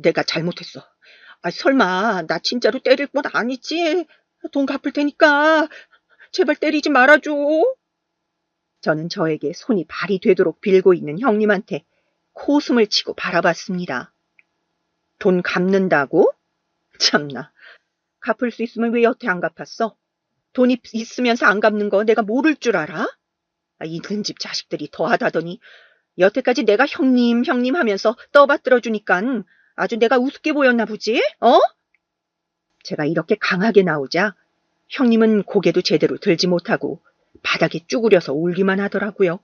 내가 잘못했어. 설마 나 진짜로 때릴 건 아니지? 돈 갚을 테니까 제발 때리지 말아줘. 저는 저에게 손이 발이 되도록 빌고 있는 형님한테 코웃음을 치고 바라봤습니다. 돈 갚는다고? 참나. 갚을 수 있으면 왜 여태 안 갚았어? 돈이 있으면서 안 갚는 거 내가 모를 줄 알아? 있는 집 자식들이 더하다더니 여태까지 내가 형님 하면서 떠받들어 주니깐 아주 내가 우습게 보였나 보지? 어? 제가 이렇게 강하게 나오자 형님은 고개도 제대로 들지 못하고 바닥에 쭈그려서 울기만 하더라고요.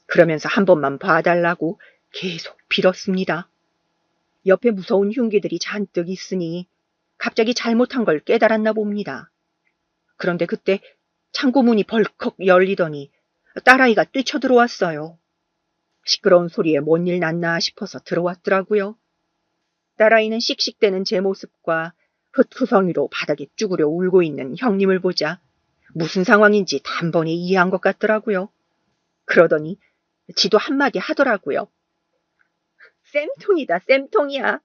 그러면서 한 번만 봐달라고 계속 빌었습니다. 옆에 무서운 흉기들이 잔뜩 있으니 갑자기 잘못한 걸 깨달았나 봅니다. 그런데 그때 창고 문이 벌컥 열리더니 딸아이가 뛰쳐들어왔어요. 시끄러운 소리에 뭔 일 났나 싶어서 들어왔더라고요. 딸아이는 씩씩대는 제 모습과 흩투성이로 바닥에 쭈그려 울고 있는 형님을 보자 무슨 상황인지 단번에 이해한 것 같더라고요. 그러더니 지도 한마디 하더라고요. 쌤통이다, 쌤통이야.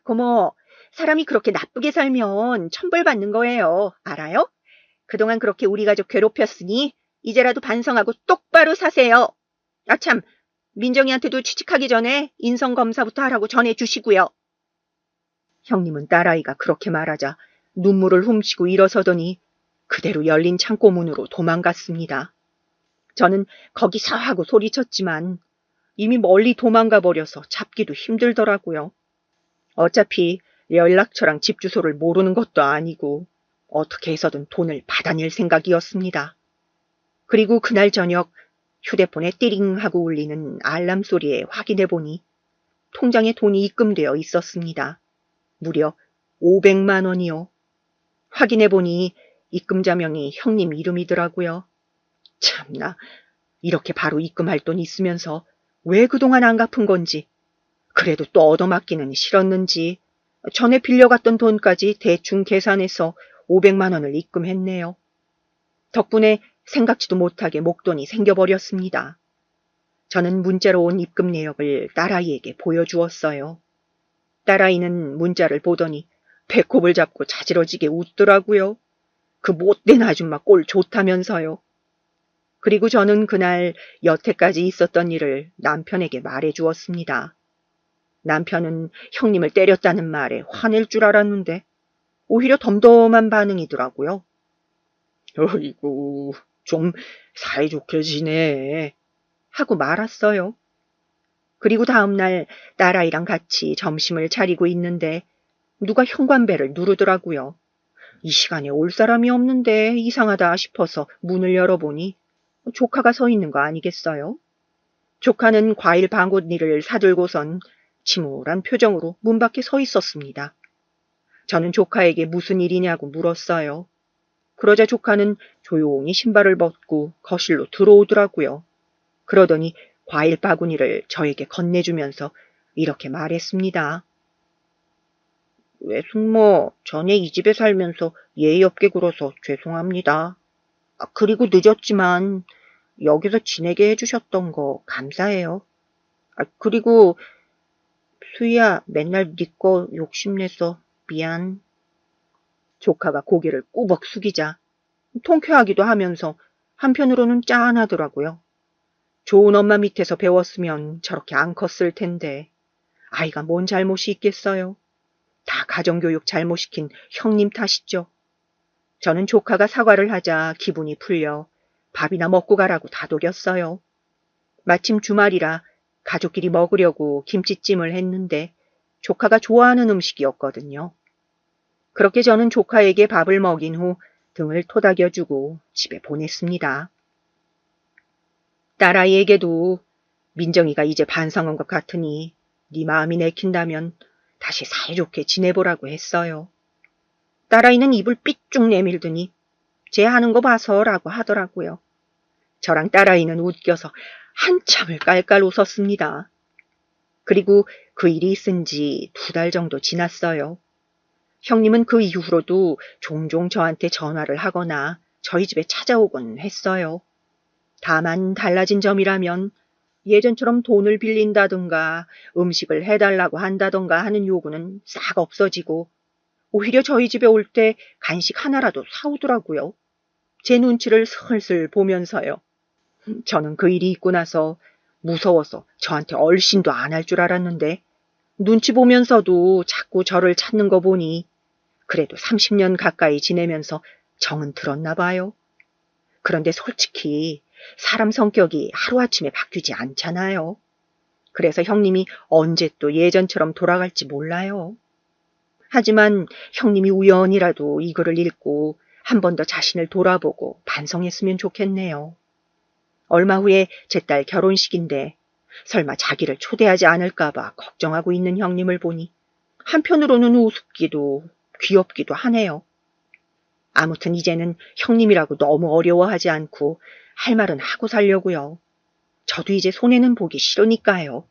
고모, 사람이 그렇게 나쁘게 살면 천벌받는 거예요. 알아요? 그동안 그렇게 우리 가족 괴롭혔으니 이제라도 반성하고 똑바로 사세요. 참, 민정이한테도 취직하기 전에 인성검사부터 하라고 전해주시고요. 형님은 딸아이가 그렇게 말하자 눈물을 훔치고 일어서더니 그대로 열린 창고 문으로 도망갔습니다. 저는 거기서 하고 소리쳤지만 이미 멀리 도망가 버려서 잡기도 힘들더라고요. 어차피 연락처랑 집 주소를 모르는 것도 아니고 어떻게 해서든 돈을 받아낼 생각이었습니다. 그리고 그날 저녁 휴대폰에 띠링 하고 울리는 알람 소리에 확인해 보니 통장에 돈이 입금되어 있었습니다. 무려 500만 원이요. 확인해 보니 입금자명이 형님 이름이더라고요. 참나, 이렇게 바로 입금할 돈 있으면서 왜 그동안 안 갚은 건지, 그래도 또 얻어맞기는 싫었는지 전에 빌려갔던 돈까지 대충 계산해서 500만 원을 입금했네요. 덕분에 생각지도 못하게 목돈이 생겨버렸습니다. 저는 문자로 온 입금 내역을 딸아이에게 보여주었어요. 딸아이는 문자를 보더니 배꼽을 잡고 자지러지게 웃더라고요. 그 못된 아줌마 꼴 좋다면서요. 그리고 저는 그날 여태까지 있었던 일을 남편에게 말해주었습니다. 남편은 형님을 때렸다는 말에 화낼 줄 알았는데 오히려 덤덤한 반응이더라고요. 어이구, 좀 사이좋게 지내 하고 말았어요. 그리고 다음날 딸아이랑 같이 점심을 차리고 있는데 누가 현관벨을 누르더라고요. 이 시간에 올 사람이 없는데 이상하다 싶어서 문을 열어보니 조카가 서 있는 거 아니겠어요? 조카는 과일 바구니를 사들고선 침울한 표정으로 문 밖에 서 있었습니다. 저는 조카에게 무슨 일이냐고 물었어요. 그러자 조카는 조용히 신발을 벗고 거실로 들어오더라고요. 그러더니 과일 바구니를 저에게 건네주면서 이렇게 말했습니다. 외숙모, 전에 이 집에 살면서 예의 없게 굴어서 죄송합니다. 그리고 늦었지만 여기서 지내게 해주셨던 거 감사해요. 그리고 수희야, 맨날 네 거 욕심내서 미안. 조카가 고개를 꾸벅 숙이자 통쾌하기도 하면서 한편으로는 짠하더라고요. 좋은 엄마 밑에서 배웠으면 저렇게 안 컸을 텐데 아이가 뭔 잘못이 있겠어요. 다 가정교육 잘못시킨 형님 탓이죠. 저는 조카가 사과를 하자 기분이 풀려 밥이나 먹고 가라고 다독였어요. 마침 주말이라 가족끼리 먹으려고 김치찜을 했는데 조카가 좋아하는 음식이었거든요. 그렇게 저는 조카에게 밥을 먹인 후 등을 토닥여주고 집에 보냈습니다. 딸아이에게도 민정이가 이제 반성한 것 같으니 네 마음이 내킨다면 다시 사이좋게 지내보라고 했어요. 딸아이는 입을 삐쭉 내밀더니 쟤 하는 거 봐서라고 하더라고요. 저랑 딸아이는 웃겨서 한참을 깔깔 웃었습니다. 그리고 그 일이 있은 지 2달 정도 지났어요. 형님은 그 이후로도 종종 저한테 전화를 하거나 저희 집에 찾아오곤 했어요. 다만 달라진 점이라면 예전처럼 돈을 빌린다든가 음식을 해달라고 한다든가 하는 요구는 싹 없어지고 오히려 저희 집에 올 때 간식 하나라도 사오더라고요. 제 눈치를 슬슬 보면서요. 저는 그 일이 있고 나서 무서워서 저한테 얼씬도 안 할 줄 알았는데 눈치 보면서도 자꾸 저를 찾는 거 보니 그래도 30년 가까이 지내면서 정은 들었나 봐요. 그런데 솔직히 사람 성격이 하루아침에 바뀌지 않잖아요. 그래서 형님이 언제 또 예전처럼 돌아갈지 몰라요. 하지만 형님이 우연이라도 이 글을 읽고 한 번 더 자신을 돌아보고 반성했으면 좋겠네요. 얼마 후에 제 딸 결혼식인데 설마 자기를 초대하지 않을까봐 걱정하고 있는 형님을 보니 한편으로는 우습기도 귀엽기도 하네요. 아무튼 이제는 형님이라고 너무 어려워하지 않고 할 말은 하고 살려고요. 저도 이제 손해는 보기 싫으니까요.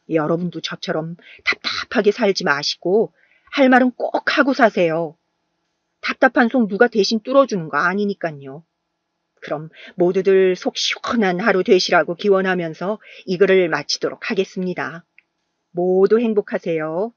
여러분도 저처럼 답답하게 살지 마시고 할 말은 꼭 하고 사세요. 답답한 속 누가 대신 뚫어주는 거 아니니깐요. 그럼 모두들 속 시원한 하루 되시라고 기원하면서 이 글을 마치도록 하겠습니다. 모두 행복하세요.